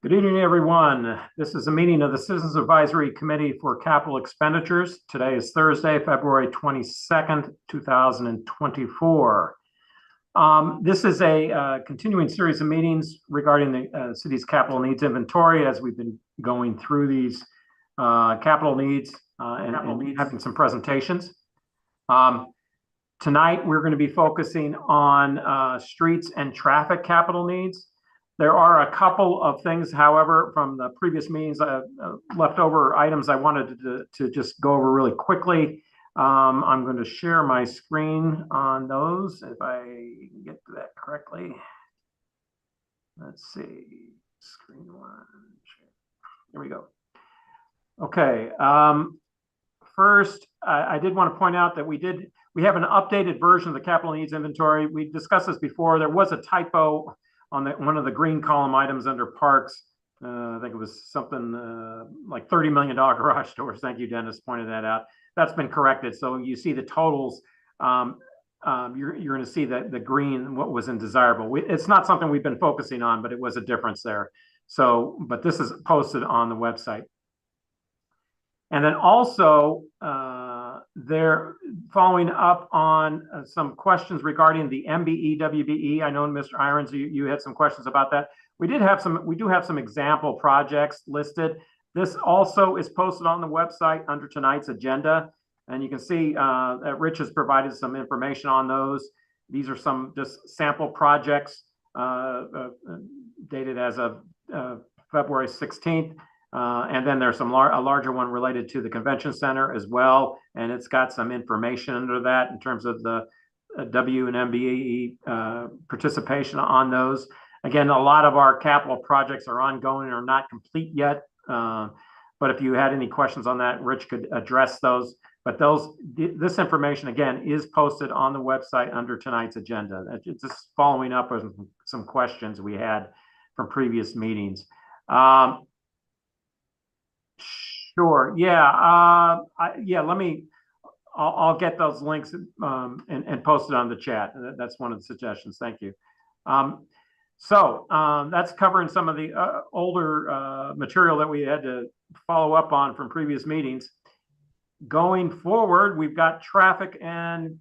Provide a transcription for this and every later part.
Good evening, everyone. This is a meeting of the Citizens Advisory Committee for Capital Expenditures. Today is Thursday, February 22nd, 2024. This is a continuing series of meetings regarding the city's capital needs inventory as we've been going through these capital needs and having some presentations. Tonight, we're going to be focusing on streets and traffic capital needs. There are a couple of things, however, from the previous meetings, leftover items I wanted to just go over really quickly. I'm going to share my screen on those if I can get to that correctly. Let's see, screen one. Here we go. Okay. First, I did want to point out that we have an updated version of the capital needs inventory. We discussed this before. There was a typo on one of the green column items under parks. I think it was something like $30 million garage doors. Thank you, Dennis, pointed that out. That's been corrected. So you see the totals. You're going to see that the green, what was undesirable. It's not something we've been focusing on, but it was a difference there. So, but this is posted on the website. And then also, they're following up on some questions regarding the MBE, WBE. I know, Mr. Irons, you had some questions about that. We do have some example projects listed. This also is posted on the website under tonight's agenda. And you can see that Rich has provided some information on those. These are some just sample projects dated as of February 16th. And then there's a larger one related to the convention center as well. And it's got some information under that in terms of the W and MBE participation on those. Again, a lot of our capital projects are ongoing or not complete yet. But if you had any questions on that, Rich could address those. But this information, again, is posted on the website under tonight's agenda. It's just following up on some questions we had from previous meetings. Sure. Yeah. I'll get those links and post it on the chat. That's one of the suggestions. Thank you. So that's covering some of the older material that we had to follow up on from previous meetings. Going forward, we've got traffic and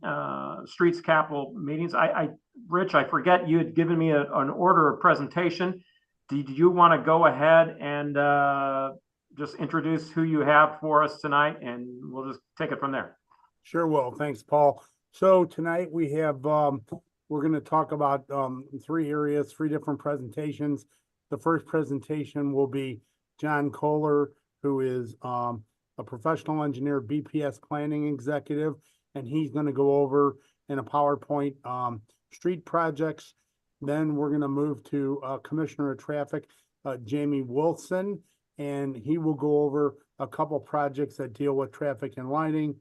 streets capital meetings. Rich, I forget you had given me an order of presentation. Did you want to go ahead and just introduce who you have for us tonight, and we'll just take it from there. Sure will. Thanks, Paul. So tonight we have, we're going to talk about three different presentations. The first presentation will be John Kohler, who is a professional engineer, BPS planning executive, and he's going to go over in a PowerPoint street projects. Then we're going to move to Commissioner of Traffic, Jamie Wilson, and he will go over a couple projects that deal with traffic and lighting.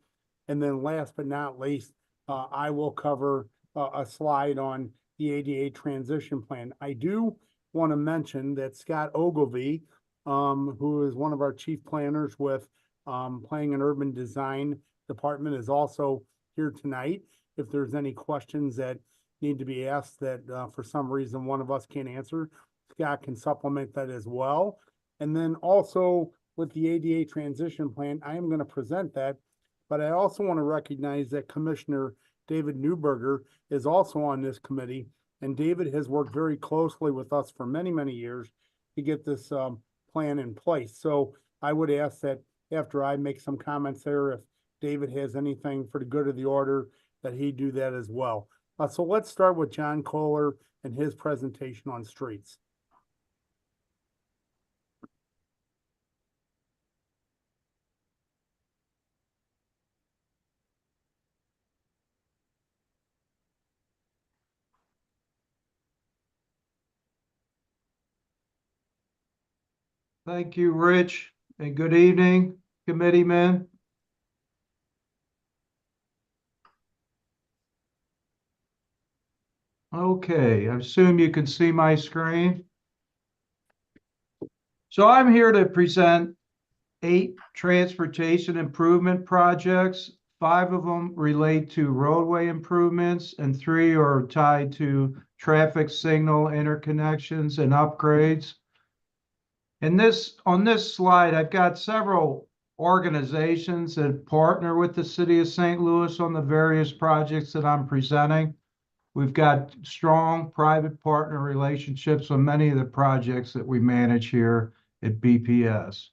And then last but not least, I will cover a slide on the ADA transition plan. I do want to mention that Scott Ogilvie, who is one of our chief planners with Planning and Urban Design Department, is also here tonight. If there's any questions that need to be asked that for some reason one of us can't answer, Scott can supplement that as well. And then also with the ADA transition plan, I am going to present that, but I also want to recognize that Commissioner David Newberger is also on this committee, and David has worked very closely with us for many, many years to get this plan in place. So I would ask that after I make some comments there, if David has anything for the good of the order, that he do that as well. So let's start with John Kohler and his presentation on streets. Thank you, Rich, and good evening, committeemen. Okay, I assume you can see my screen. So I'm here to present 8 transportation improvement projects. 5 of them relate to roadway improvements, and 3 are tied to traffic signal interconnections and upgrades. On this slide, I've got several organizations that partner with the city of St. Louis on the various projects that I'm presenting. We've got strong private partner relationships on many of the projects that we manage here at BPS.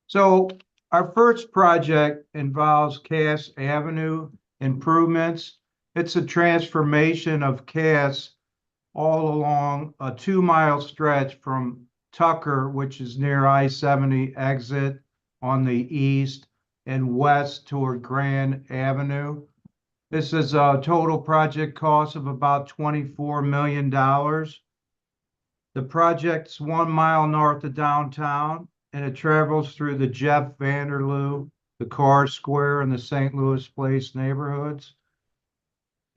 So our first project involves Cass Avenue improvements. It's a transformation of Cass all along a 2-mile stretch from Tucker, which is near I-70 exit on the east, and west toward Grand Avenue. This is a total project cost of about $24 million. The project's 1 mile north of downtown, and it travels through the Jeff Vanderloo, the Carr Square, and the St. Louis Place neighborhoods.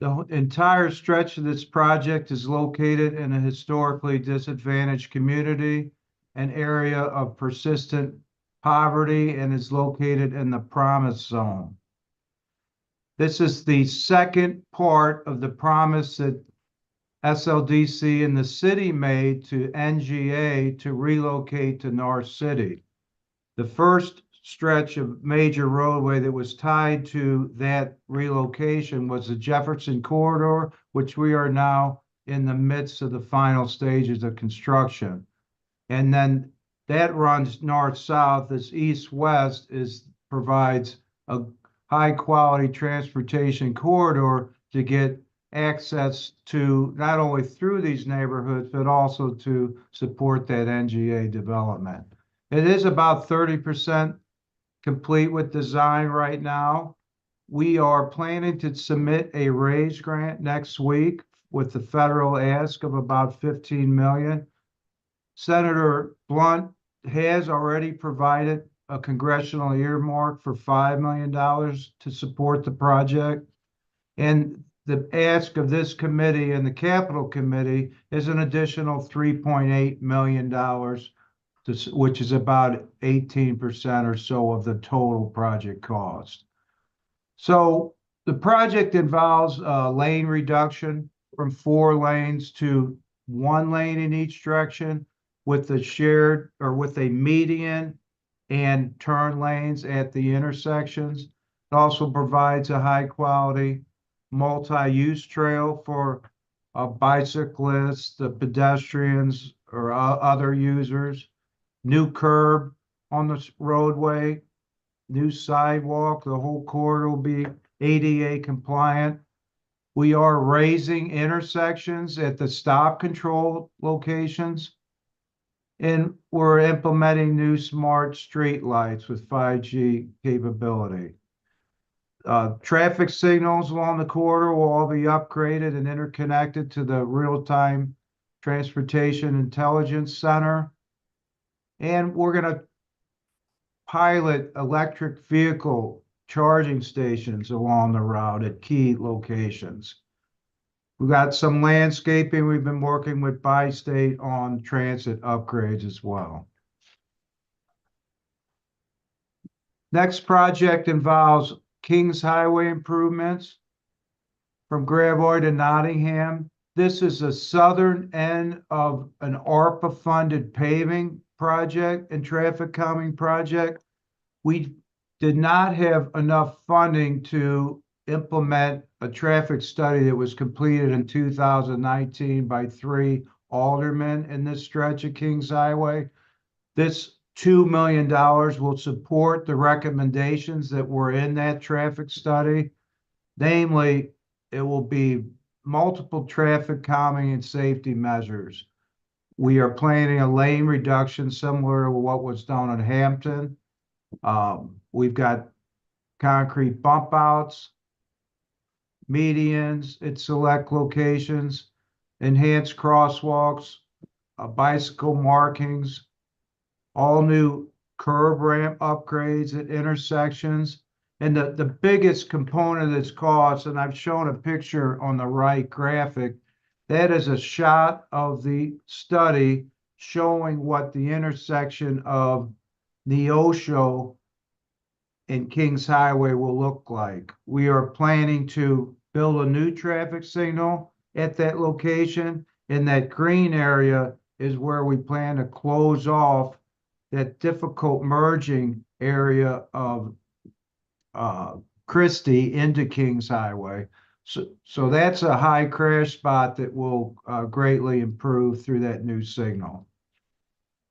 The entire stretch of this project is located in a historically disadvantaged community, an area of persistent poverty, and is located in the Promise Zone. This is the second part of the promise that SLDC and the city made to NGA to relocate to North City. The first stretch of major roadway that was tied to that relocation was the Jefferson Corridor, which we are now in the midst of the final stages of construction. And then that runs north-south. This east-west provides a high-quality transportation corridor to get access to not only through these neighborhoods, but also to support that NGA development. It is about 30% complete with design right now. We are planning to submit a RAISE grant next week with the federal ask of about $15 million. Senator Blunt has already provided a congressional earmark for $5 million to support the project. And the ask of this committee and the Capital Committee is an additional $3.8 million, which is about 18% or so of the total project cost. So the project involves lane reduction from 4 lanes to 1 lane in each direction with a median and turn lanes at the intersections. It also provides a high quality multi-use trail for bicyclists, the pedestrians, or other users. New curb on the roadway, new sidewalk. The whole corridor will be ADA compliant. We are raising intersections at the stop control locations, and we're implementing new smart street lights with 5G capability. Traffic signals along the corridor will all be upgraded and interconnected to the real-time transportation intelligence center. And we're going to pilot electric vehicle charging stations along the route at key locations. We've got some landscaping. We've been working with Bi-State on transit upgrades as well. Next project involves Kings Highway improvements from Gravois to Nottingham. This is the southern end of an ARPA-funded paving project and traffic calming project. We did not have enough funding to implement a traffic study that was completed in 2019 by 3 aldermen in this stretch of Kings Highway. This $2 million will support the recommendations that were in that traffic study. Namely, it will be multiple traffic calming and safety measures. We are planning a lane reduction similar to what was done in Hampton. We've got concrete bump outs, medians at select locations, enhanced crosswalks, bicycle markings, all new curb ramp upgrades at intersections. And the biggest component of this cost, and I've shown a picture on the right graphic, that is a shot of the study showing what the intersection of Neosho and Kings Highway will look like. We are planning to build a new traffic signal at that location In that green area is where we plan to close off that difficult merging area of Christie into Kings Highway. So that's a high crash spot that will greatly improve through that new signal.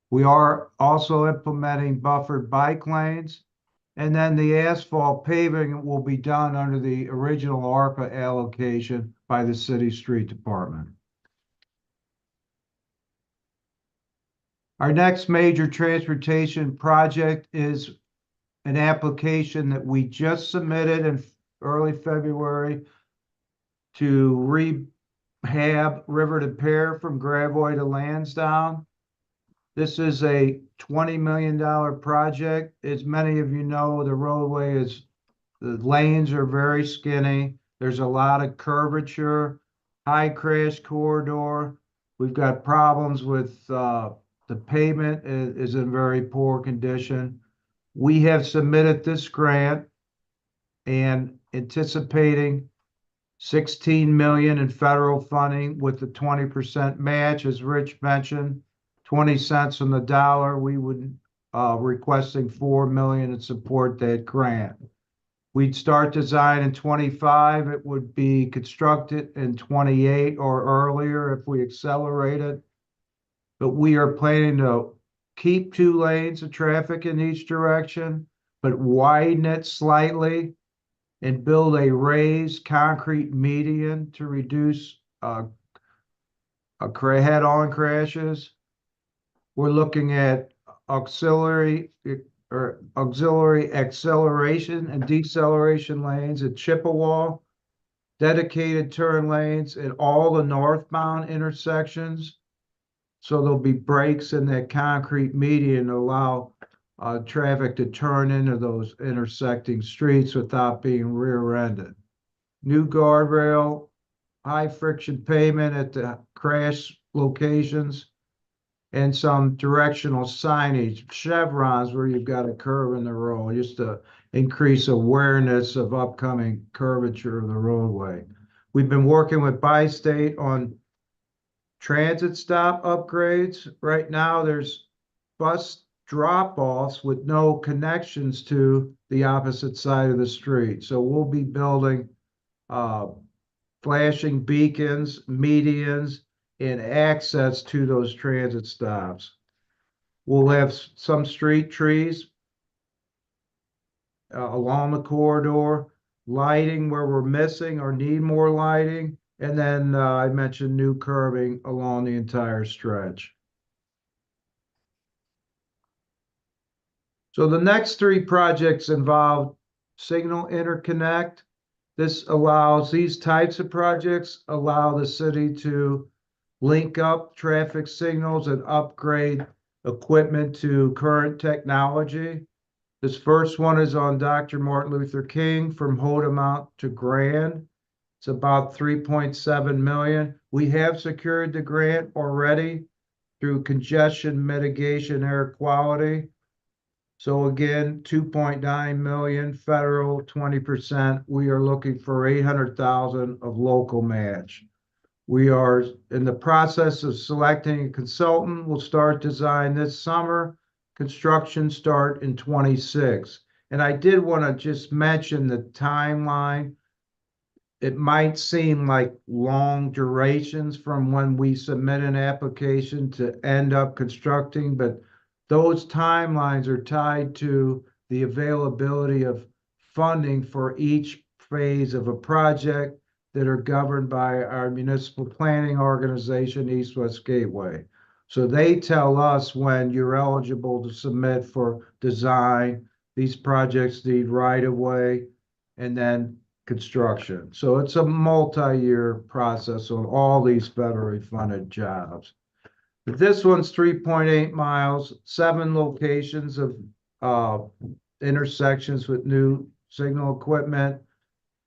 We are also implementing buffered bike lanes, and then the asphalt paving will be done under the original ARPA allocation by the city street department. Our next major transportation project is an application that we just submitted in early February to rehab River to Pear from Gravois to Lansdowne. This is a $20 million project. As many of you know, the lanes are very skinny. There's a lot of curvature, high crash corridor. We've got problems with the pavement is in very poor condition. We have submitted this grant and anticipating 16 million in federal funding with the 20% match, as Rich mentioned, 20 cents on the dollar. We would requesting 4 million to support that grant. We'd start design in 25. It would be constructed in 28 or earlier if we accelerate it. But we are planning to keep 2 lanes of traffic in each direction, but widen it slightly and build a raised concrete median to reduce head-on crashes. We're looking at auxiliary acceleration and deceleration lanes at Chippewa, dedicated turn lanes at all the northbound intersections. So there'll be breaks in that concrete median to allow traffic to turn into those intersecting streets without being rear-ended. New guardrail, high friction pavement at the crash locations, and some directional signage, chevrons where you've got a curve in the road, just to increase awareness of upcoming curvature of the roadway. We've been working with Bi-State on transit stop upgrades. Right now, there's bus drop-offs with no connections to the opposite side of the street. So we'll be building flashing beacons, medians, and access to those transit stops. We'll have some street trees along the corridor, lighting where we're missing or need more lighting, and then I mentioned new curbing along the entire stretch. So the next 3 projects involve signal interconnect. These types of projects allow the city to link up traffic signals and upgrade equipment to current technology. This first one is on Dr. Martin Luther King from Hodemount to Grand. It's about 3.7 million. We have secured the grant already through congestion mitigation air quality. So again, 2.9 million federal, 20%. We are looking for 800,000 of local match. We are in the process of selecting a consultant. We'll start design this summer. Construction start in 26. And I did want to just mention the timeline. It might seem like long durations from when we submit an application to end up constructing, but those timelines are tied to the availability of funding for each phase of a project that are governed by our municipal planning organization, East West Gateway. So they tell us when you're eligible to submit for design. These projects need right-of-way and then construction. So it's a multi-year process on all these federally funded jobs. But this one's 3.8 miles, 7 locations of intersections with new signal equipment.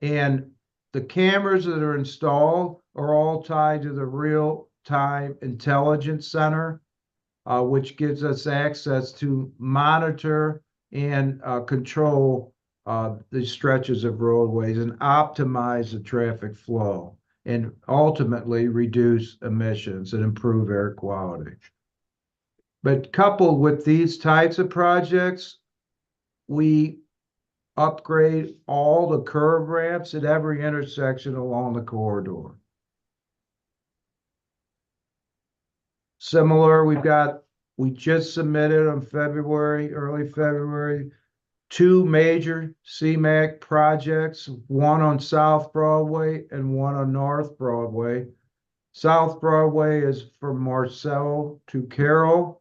And the cameras that are installed are all tied to the real-time intelligence center, which gives us access to monitor and control the stretches of roadways and optimize the traffic flow. and ultimately reduce emissions and improve air quality. But coupled with these types of projects, we upgrade all the curb ramps at every intersection along the corridor. Similar, we just submitted on early February, two major CMAQ projects, one on South Broadway and one on North Broadway. South Broadway is from Marcel to Carroll,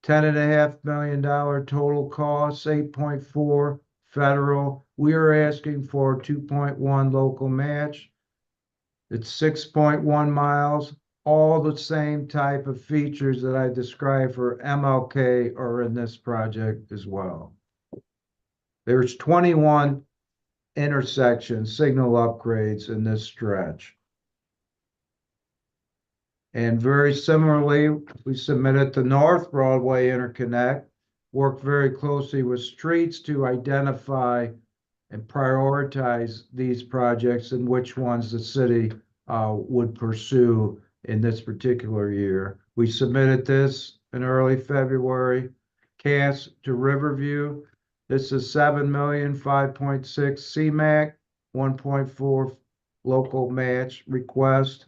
$10.5 million total cost, 8.4 federal. We are asking for 2.1 local match. It's 6.1 miles. All the same type of features that I described for MLK are in this project as well. There's 21 intersection signal upgrades in this stretch. And very similarly, we submitted the North Broadway interconnect, worked very closely with streets to identify and prioritize these projects and which ones the city would pursue in this particular year. We submitted this in early February. Cass to Riverview. This is 7 million, 5.6 CMAQ, 1.4 local match request.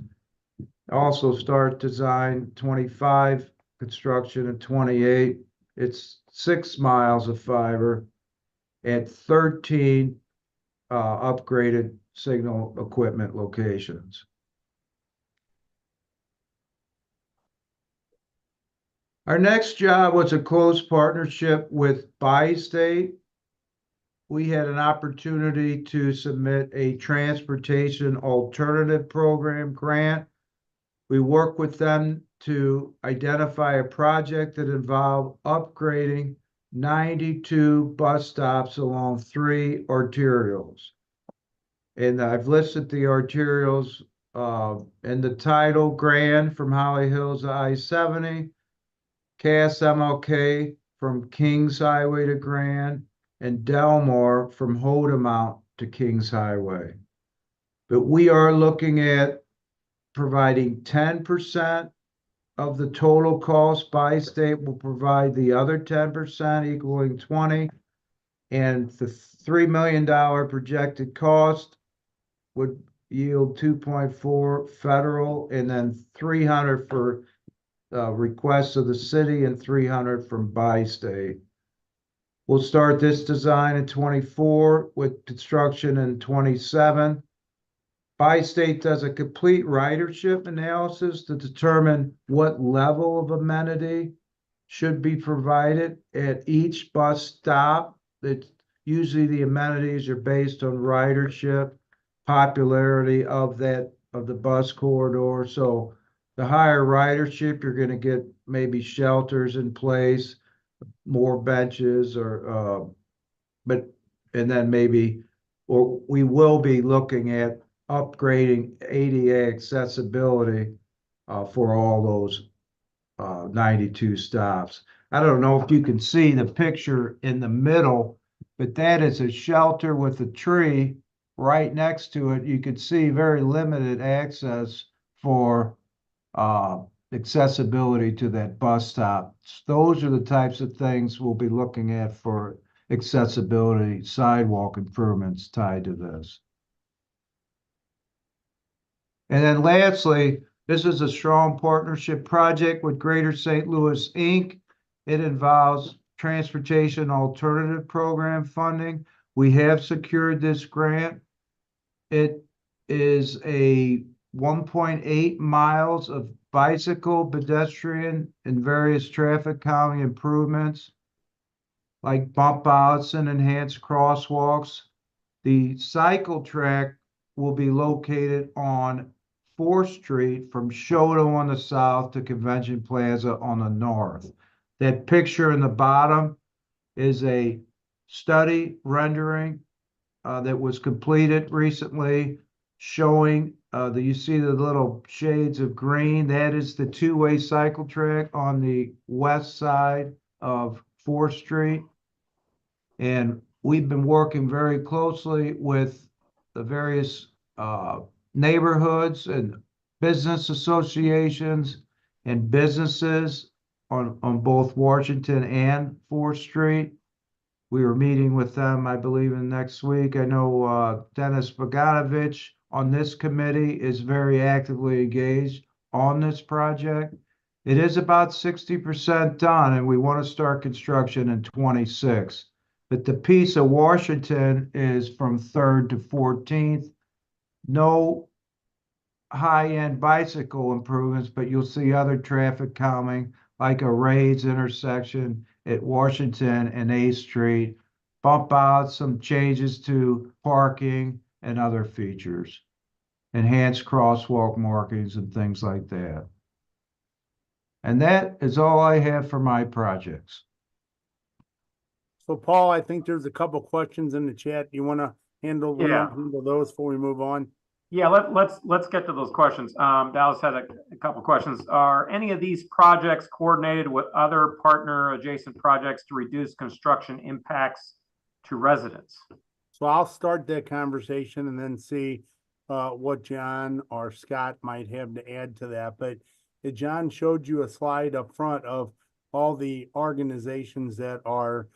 Also start design 25, construction at 28. It's 6 miles of fiber at 13 upgraded signal equipment locations. Our next job was a close partnership with Bi-State. We had an opportunity to submit a transportation alternative program grant. We worked with them to identify a project that involved upgrading 92 bus stops along 3 arterials. And I've listed the arterials in the title: Grand from Holly Hills to I-70, Cass MLK from Kings Highway to Grand, and Delmar from Hodemount to Kings Highway. But we are looking at providing 10% of the total cost. Bi-State will provide the other 10%, equaling 20, and the $3 million projected cost would yield 2.4 federal, and then 300 for requests of the city and 300 from Bi-State. We'll start this design in 24 with construction in 27. Bi-State does a complete ridership analysis to determine what level of amenity should be provided at each bus stop. That usually the amenities are based on ridership, popularity of the bus corridor. So the higher ridership, you're going to get maybe shelters in place, more benches, or we will be looking at upgrading ADA accessibility for all those 92 stops. I don't know if you can see the picture in the middle, but that is a shelter with a tree right next to it. You could see very limited access for accessibility to that bus stop. Those are the types of things we'll be looking at for accessibility sidewalk improvements tied to this. And then lastly, this is a strong partnership project with Greater St. Louis, Inc. It involves transportation alternative program funding. We have secured this grant. It is a 1.8 miles of bicycle, pedestrian, and various traffic calming improvements, like bump outs and enhanced crosswalks. The cycle track will be located on 4th Street from Shoto on the south to Convention Plaza on the north. That picture in the bottom is a study rendering that was completed recently, showing you see the little shades of green. That is the two-way cycle track on the west side of 4th Street. And we've been working very closely with the various neighborhoods and business associations and businesses on both Washington and 4th Street. We were meeting with them, I believe, in next week. I know Dennis Bogdanovich on this committee is very actively engaged on this project. It is about 60% done, and we want to start construction in 26. But the piece of Washington is from 3rd to 14th. No high-end bicycle improvements, but you'll see other traffic calming, like a Ray's intersection at Washington and 8th Street, bump out some changes to parking and other features, enhanced crosswalk markings and things like that. And that is all I have for my projects. So Paul, I think there's a couple questions in the chat. You want to handle Yeah. those before we move on? Yeah, let's get to those questions. Dallas had a couple questions. Are any of these projects coordinated with other partner adjacent projects to reduce construction impacts to residents? So I'll start that conversation and then see what John or Scott might have to add to that. But John showed you a slide up front of all the organizations that are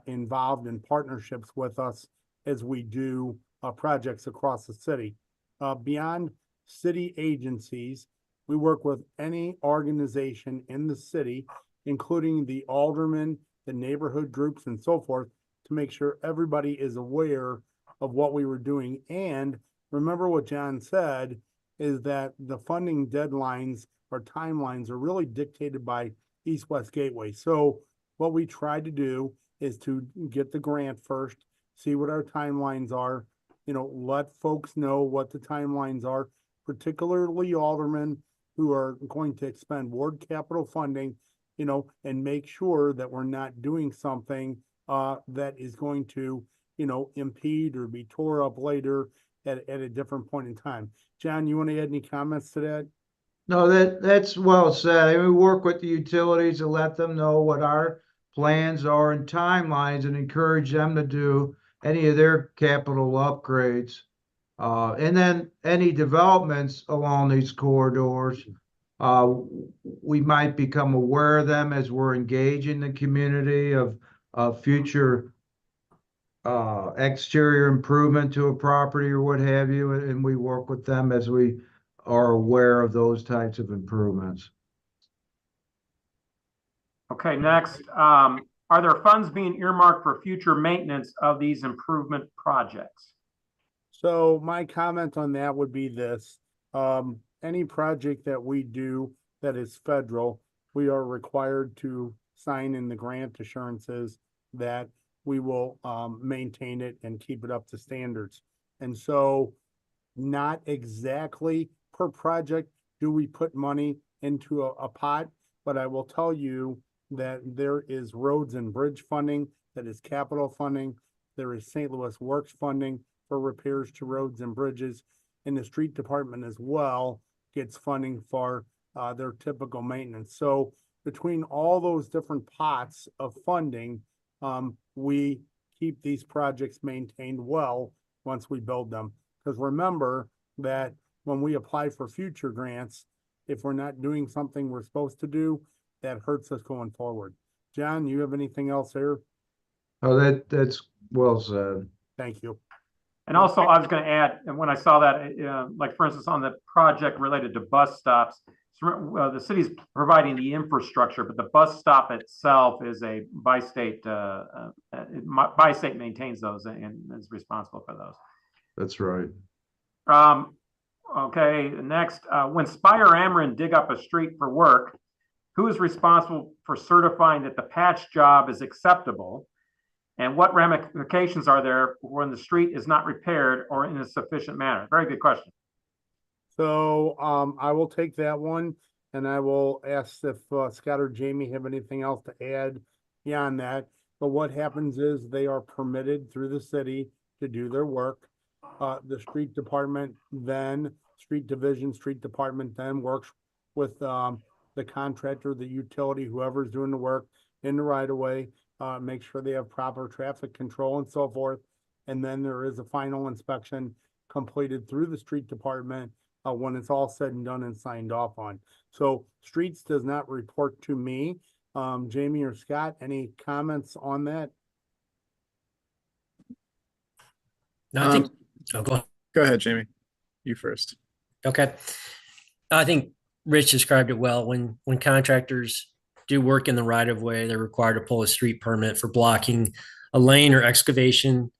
involved in partnerships with us as we do projects across the city. Beyond city agencies, we work with any organization in the city, including the aldermen, the neighborhood groups, and so forth, to make sure everybody is aware of what we were doing. And remember what John said is that the funding deadlines or timelines are really dictated by East-West Gateway. So what we try to do is to get the grant first, see what our timelines are, let folks know what the timelines are, particularly aldermen who are going to expend ward capital funding, and make sure that we're not doing something that is going to, impede or be tore up later at a different point in time. John, you want to add any comments to that? No, that's well said. We work with the utilities to let them know what our plans are and timelines and encourage them to do any of their capital upgrades. And then any developments along these corridors, we might become aware of them as we're engaging the community of future exterior improvement to a property or what have you, and we work with them as we are aware of those types of improvements. Okay, next, are there funds being earmarked for future maintenance of these improvement projects? So my comment on that would be this. Any project that we do that is federal, we are required to sign in the grant assurances that we will maintain it and keep it up to standards. And so not exactly per project do we put money into a pot, but I will tell you that there is roads and bridge funding, that is capital funding. There is St. Louis Works funding for repairs to roads and bridges. And the street department as well gets funding for their typical maintenance. So between all those different pots of funding, we keep these projects maintained well once we build them. Because remember that when we apply for future grants, if we're not doing something we're supposed to do, that hurts us going forward. John, you have anything else there? Oh, that's well said. Thank you. And also, I was going to add, and when I saw that, like for instance, on the project related to bus stops, the city's providing the infrastructure, but the bus stop itself is a bi-state. Bi-state maintains those and is responsible for those. That's right. Okay, next, when Spire Ameren dig up a street for work, who is responsible for certifying that the patch job is acceptable? And what ramifications are there when the street is not repaired or in a sufficient manner? Very good question. So I will take that one, and I will ask if Scott or Jamie have anything else to add beyond that. But what happens is they are permitted through the city to do their work. The street department then, street division, street department then works with the contractor, the utility, whoever's doing the work in the right of way, make sure they have proper traffic control and so forth. And then there is a final inspection completed through the street department when it's all said and done and signed off on. So streets does not report to me. Jamie or Scott, any comments on that? No, I think, oh, go ahead. Go ahead, Jamie. You first. Okay. I think Rich described it well. When contractors do work in the right of way, they're required to pull a street permit for blocking a lane or excavation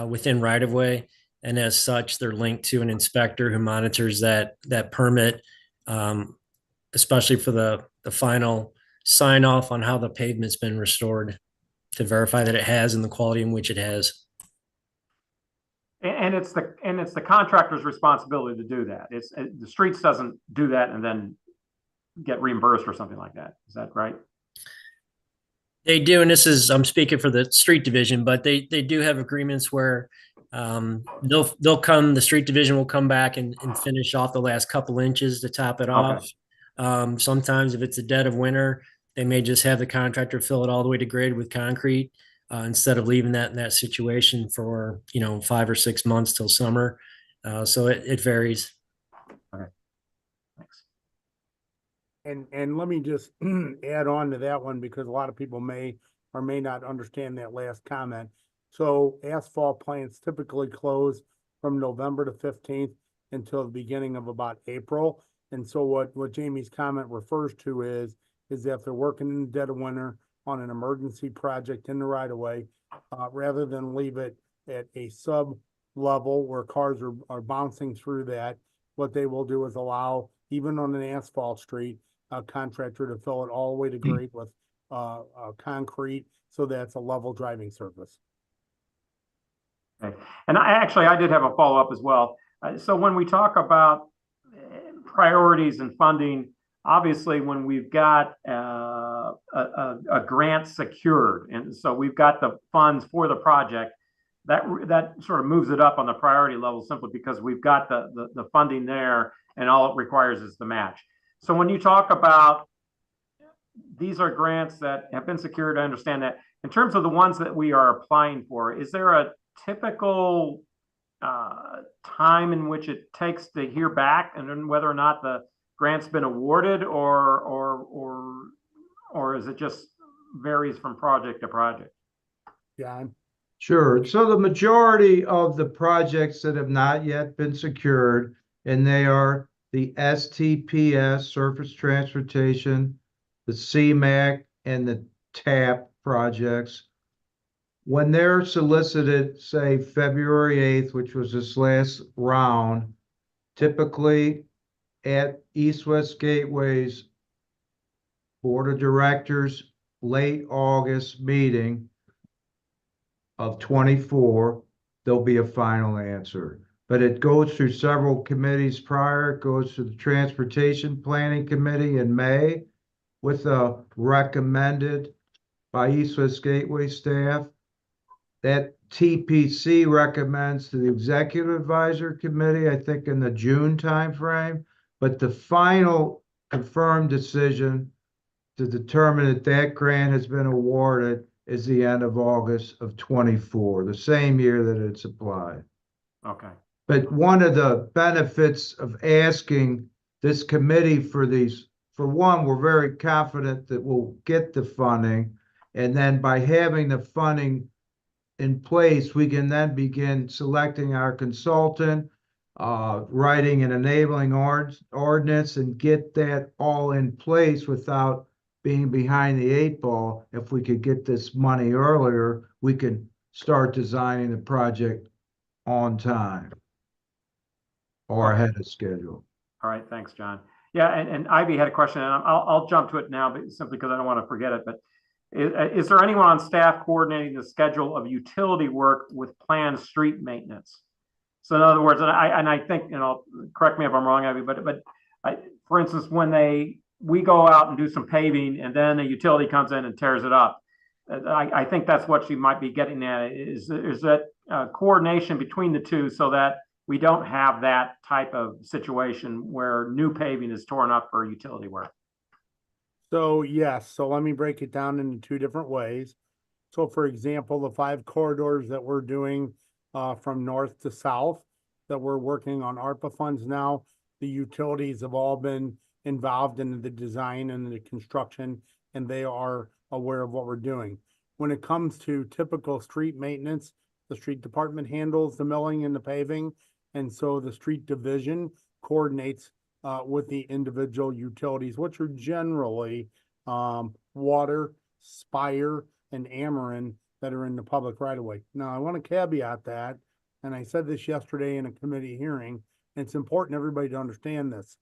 within right of way. And as such, they're linked to an inspector who monitors that permit, especially for the final sign off on how the pavement's been restored to verify that it has and the quality in which it has. And it's the contractor's responsibility to do that. The streets doesn't do that and then get reimbursed or something like that. Is that right? They do, and I'm speaking for the street division, but they do have agreements where the street division will come back and finish off the last couple inches to top it off. Sometimes if it's a dead of winter, they may just have the contractor fill it all the way to grade with concrete. Instead of leaving that in that situation for 5 or 6 months till summer. So it varies. Okay, thanks. And let me just add on to that one because a lot of people may or may not understand that last comment. So asphalt plants typically close from November the 15th until the beginning of about April. And so what Jamie's comment refers to is that if they're working in the dead of winter on an emergency project in the right of way, rather than leave it at a sub level where cars are bouncing through that, what they will do is allow, even on an asphalt street, a contractor to fill it all the way to grade with concrete, so that's a level driving surface. Okay. And I did have a follow-up as well. So when we talk about priorities and funding, obviously when we've got a grant secured, and so we've got the funds for the project, that sort of moves it up on the priority level simply because we've got the funding there and all it requires is the match. So when you talk about these are grants that have been secured, I understand that. In terms of the ones that we are applying for, is there a typical time in which it takes to hear back and then whether or not the grant's been awarded, or is it just varies from project to project? John? Sure. So the majority of the projects that have not yet been secured, and they are the STPS, Surface Transportation, the CMAC, and the TAP projects, when they're solicited, say February 8th, which was this last round, typically at East-West Gateway's Board of Directors late August meeting of 24, there'll be a final answer. But it goes through several committees prior. It goes to the Transportation Planning Committee in May with a recommended by East-West Gateway staff. That TPC recommends to the Executive Advisor Committee, I think in the June timeframe. But the final confirmed decision to determine that that grant has been awarded is the end of August of 24, the same year that it's applied. Okay. But one of the benefits of asking this committee for these, for one, we're very confident that we'll get the funding. And then by having the funding in place, we can then begin selecting our consultant, writing an enabling ordinance, and get that all in place without being behind the 8 ball. If we could get this money earlier, we could start designing the project on time or ahead of schedule. All right, thanks, John. Yeah, and Ivy had a question, and I'll jump to it now, but simply because I don't want to forget it. But is there anyone on staff coordinating the schedule of utility work with planned street maintenance? So in other words, and I think, correct me if I'm wrong, Ivy, but for instance, when we go out and do some paving and then a utility comes in and tears it up, I think that's what she might be getting at, is that coordination between the two so that we don't have that type of situation where new paving is torn up for utility work. So yes, so let me break it down into 2 different ways. So for example, the 5 corridors that we're doing from north to south, that we're working on ARPA funds now. The utilities have all been involved in the design and the construction, and they are aware of what we're doing. When it comes to typical street maintenance, the street department handles the milling and the paving. And so the street division coordinates with the individual utilities, which are generally Water, Spire, and Ameren that are in the public right of way. Now, I want to caveat that, and I said this yesterday in a committee hearing, and it's important everybody to understand this.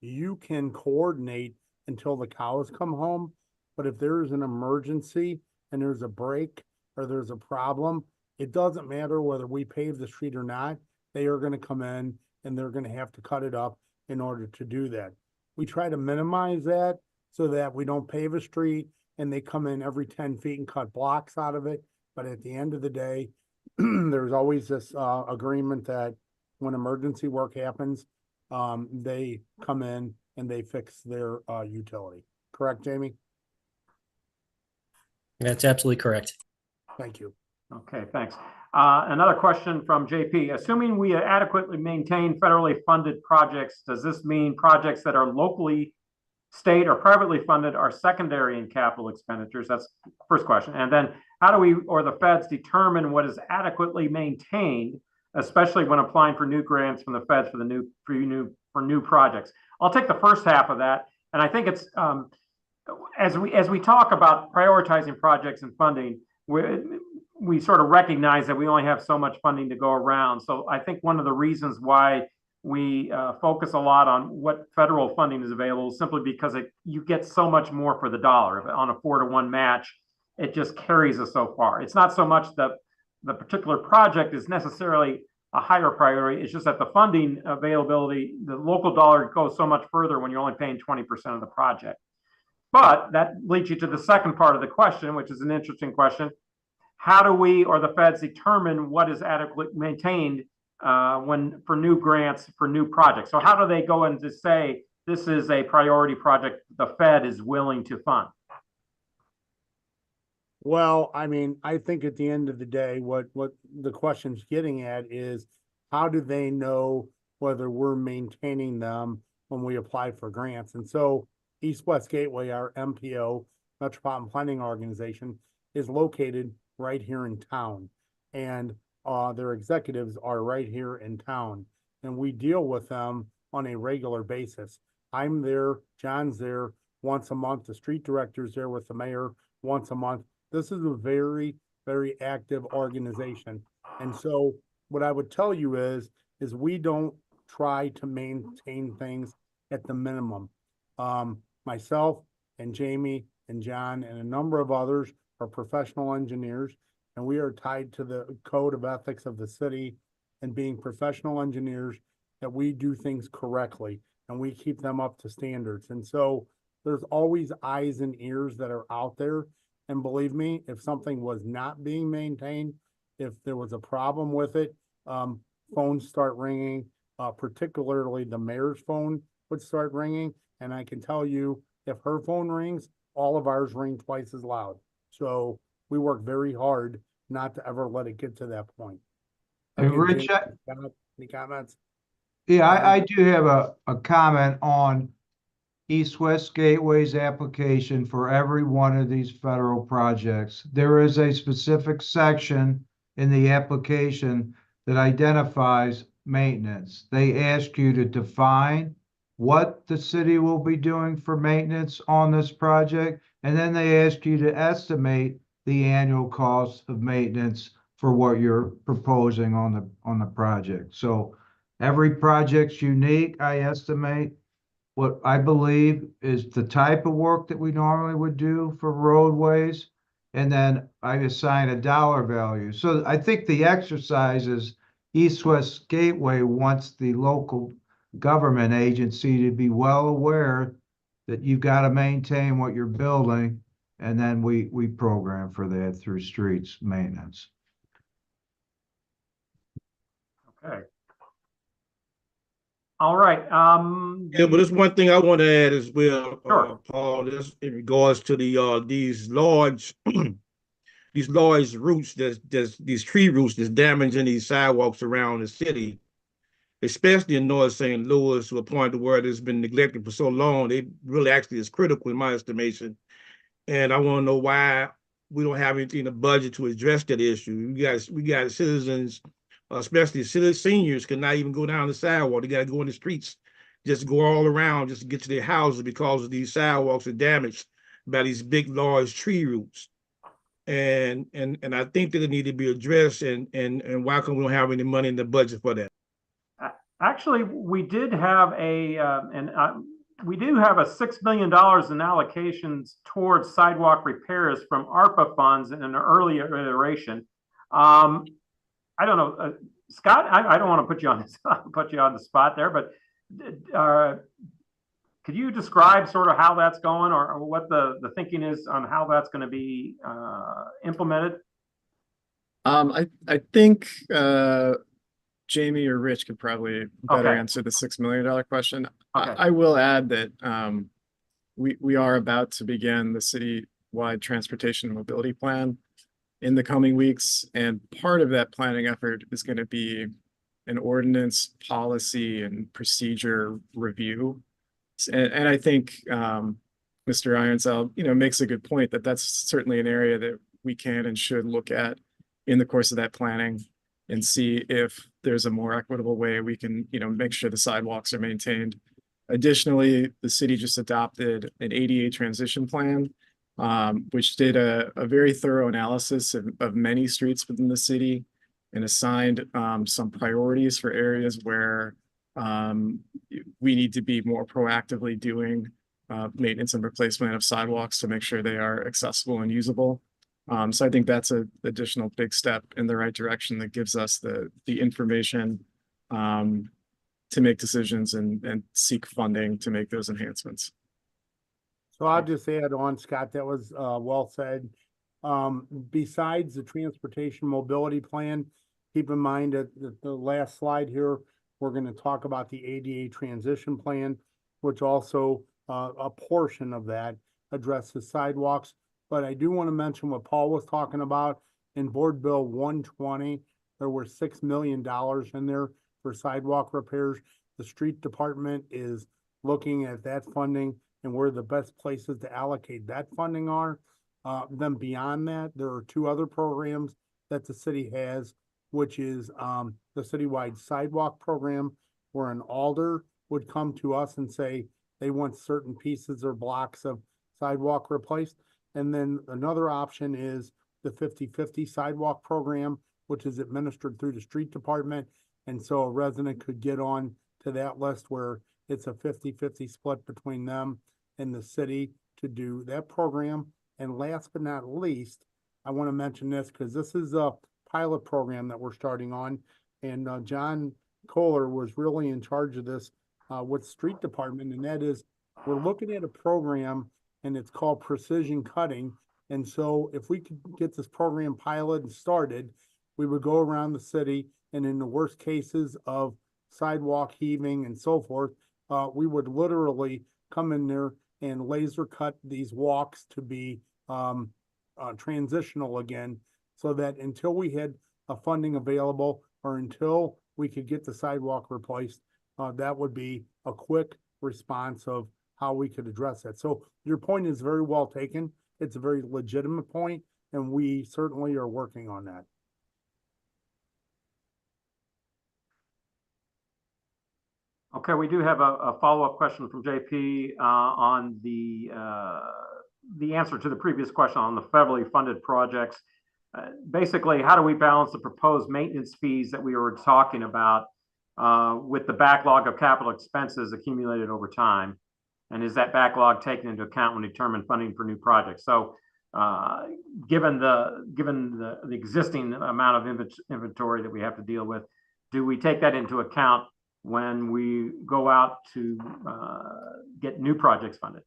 You can coordinate until the cows come home, but if there's an emergency and there's a break or there's a problem, it doesn't matter whether we pave the street or not. They are going to come in and they're going to have to cut it up in order to do that. We try to minimize that so that we don't pave a street and they come in every 10 feet and cut blocks out of it. But at the end of the day, there's always this agreement that when emergency work happens, they come in and they fix their utility. Correct, Jamie? That's absolutely correct. Thank you. Okay, thanks. Another question from JP. Assuming we adequately maintain federally funded projects, does this mean projects that are locally, state, or privately funded are secondary in capital expenditures? That's the first question. And then how do we or the feds determine what is adequately maintained, especially when applying for new grants from the feds for new projects? I'll take the first half of that, and I think it's as we talk about prioritizing projects and funding, we sort of recognize that we only have so much funding to go around. So I think one of the reasons why we focus a lot on what federal funding is available is simply because you get so much more for the dollar. On a 4-to-1 match, it just carries us so far. It's not so much that the particular project is necessarily a higher priority. It's just that the funding availability, the local dollar goes so much further when you're only paying 20% of the project. But that leads you to the second part of the question, which is an interesting question. How do we or the feds determine what is adequately maintained for new grants, for new projects? So how do they go in to say this is a priority project the Fed is willing to fund? Well, I mean, I think at the end of the day, what the question's getting at is how do they know whether we're maintaining them when we apply for grants? And so East-West Gateway, our MPO, Metropolitan Planning Organization, is located right here in town. And their executives are right here in town. And we deal with them on a regular basis. I'm there, John's there once a month. The street director's there with the mayor once a month. This is a very, very active organization. And so what I would tell you is we don't try to maintain things at the minimum. Myself and Jamie and John and a number of others are professional engineers, and we are tied to the code of ethics of the city and being professional engineers that we do things correctly and we keep them up to standards. And so there's always eyes and ears that are out there. And believe me, if something was not being maintained, if there was a problem with it, phones start ringing, particularly the mayor's phone would start ringing. And I can tell you, if her phone rings, all of ours ring twice as loud. So we work very hard not to ever let it get to that point. Hey, Again, Rich, Jamie, any comments? yeah, I do have a comment on East-West Gateway's application for every one of these federal projects. There is a specific section in the application that identifies maintenance. They ask you to define what the city will be doing for maintenance on this project, and then they ask you to estimate the annual cost of maintenance for what you're proposing on the project. So every project's unique, I estimate. What I believe is the type of work that we normally would do for roadways, and then I assign a dollar value. So I think the exercise is East-West Gateway wants the local government agency to be well aware that you've got to maintain what you're building, and then we program for that through streets maintenance. Okay. All right. Yeah, but there's one thing I want to add as well, Sure. Paul, this in regards to the these large roots, these tree roots that's damaging these sidewalks around the city. especially in North St. Louis, to a point where it's been neglected for so long. It really actually is critical in my estimation. And I want to know why we don't have anything in the budget to address that issue. We got citizens, especially seniors, cannot even go down the sidewalk. They got to go in the streets, just go all around just to get to their houses because of these sidewalks are damaged by these big, large tree roots. And I think that it need to be addressed. And why come we don't have any money in the budget for that? Actually, we did have we do have a $6 million in allocations towards sidewalk repairs from ARPA funds in an earlier iteration. I don't know, Scott, I don't want to put you on the spot there, but could you describe sort of how that's going, or what the thinking is on how that's going to be implemented? I think Jamie or Rich could probably better answer the $6 million question. Okay. I will add that we are about to begin the city-wide transportation and mobility plan in the coming weeks, and part of that planning effort is going to be an ordinance, policy, and procedure review. And I think Mr. Ironside, makes a good point that that's certainly an area that we can and should look at in the course of that planning, and see if there's a more equitable way we can, make sure the sidewalks are maintained. Additionally, the city just adopted an ADA transition plan, which did a very thorough analysis of many streets within the city and assigned some priorities for areas where we need to be more proactively doing maintenance and replacement of sidewalks to make sure they are accessible and usable. So I think that's an additional big step in the right direction that gives us the information to make decisions and seek funding to make those enhancements. So I'll just add on, Scott, that was well said. Besides the transportation mobility plan, keep in mind that the last slide here, we're going to talk about the ADA transition plan, which also a portion of that addresses sidewalks. But I do want to mention what Paul was talking about in Board Bill 120. There were $6 million in there for sidewalk repairs. The street department is looking at that funding and where the best places to allocate that funding are. Then beyond that, there are two other programs that the city has, which is the citywide sidewalk program, where an alder would come to us and say they want certain pieces or blocks of sidewalk replaced. And then another option is the 50-50 sidewalk program, which is administered through the street department. And so a resident could get on to that list where it's a 50-50 split between them and the city to do that program. And last but not least, I want to mention this because this is a pilot program that we're starting on. And John Kohler was really in charge of this with street department. And that is, we're looking at a program and it's called precision cutting. And so if we could get this program pilot and started, we would go around the city, and in the worst cases of sidewalk heaving and so forth, we would literally come in there and laser cut these walks to be transitional again, so that until we had a funding available or until we could get the sidewalk replaced, that would be a quick response of how we could address that. So your point is very well taken. It's a very legitimate point, and we certainly are working on that. Okay, we do have a follow-up question from JP on the answer to the previous question on the federally funded projects. Basically, how do we balance the proposed maintenance fees that we were talking about with the backlog of capital expenses accumulated over time? And is that backlog taken into account when determining funding for new projects? So given the existing amount of inventory that we have to deal with, do we take that into account when we go out to get new projects funded?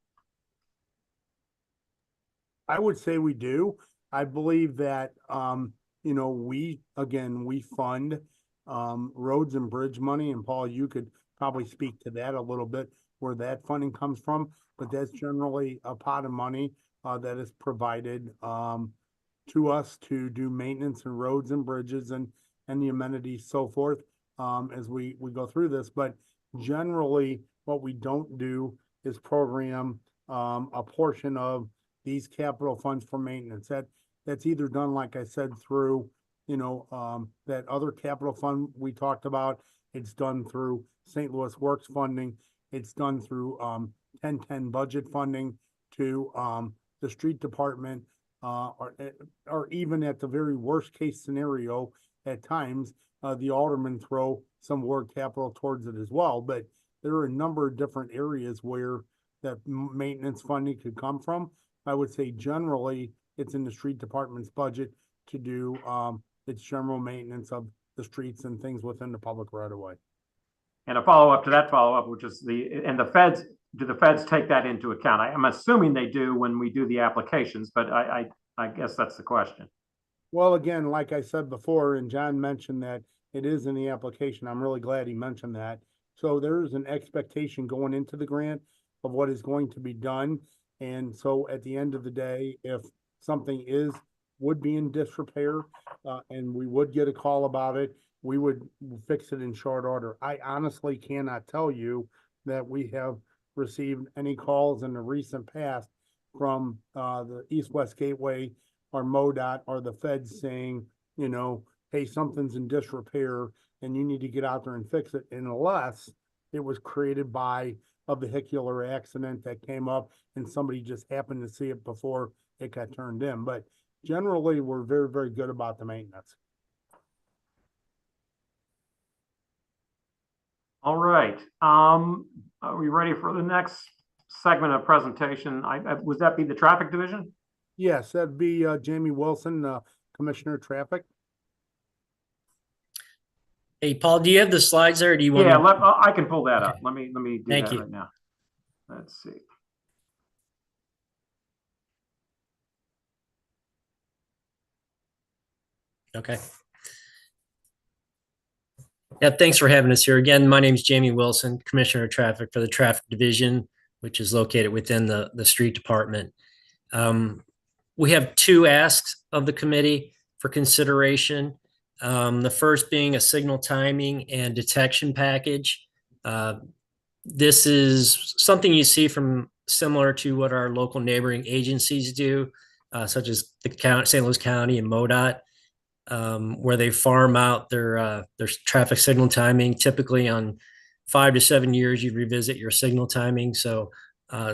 I would say we do. I believe that, we fund roads and bridge money. And Paul, you could probably speak to that a little bit, where that funding comes from. But that's generally a pot of money that is provided to us to do maintenance and roads and bridges and the amenities, so forth. as we go through this, but generally what we don't do is program a portion of these capital funds for maintenance. That's either done, like I said, through, that other capital fund we talked about. It's done through St. Louis Works funding. It's done through 1010 budget funding to the street department, or even at the very worst case scenario, at times, the aldermen throw some ward capital towards it as well. But there are a number of different areas where that maintenance funding could come from. I would say generally it's in the street department's budget to do its general maintenance of the streets and things within the public right of way. And a follow-up to that follow-up, which is the feds, do the feds take that into account? I'm assuming they do when we do the applications, but I guess that's the question. Well, again, like I said before, and John mentioned that it is in the application. I'm really glad he mentioned that. So there's an expectation going into the grant of what is going to be done. And so at the end of the day, if something would be in disrepair, and we would get a call about it, we would fix it in short order. I honestly cannot tell you that we have received any calls in the recent past from the East-West Gateway or MoDOT or the feds saying, hey, something's in disrepair and you need to get out there and fix it, unless it was created by a vehicular accident that came up and somebody just happened to see it before it got turned in. But generally, we're very, very good about the maintenance. All right. Are we ready for the next segment of presentation? Would that be the traffic division? Yes, that'd be Jamie Wilson, Commissioner of Traffic. Hey, Paul, do you have the slides there? Or do you want? Yeah, I can pull that up. Let me do Thank that you. right now. Let's see. Okay. Yeah, thanks for having us here. Again, my name is Jamie Wilson, Commissioner of Traffic for the Traffic Division, which is located within the Street Department. We have two asks of the committee for consideration. The first being a signal timing and detection package. This is something you see from similar to what our local neighboring agencies do, such as the county, St. Louis County and MoDOT, where they farm out their traffic signal timing. Typically on 5 to 7 years, you revisit your signal timing. So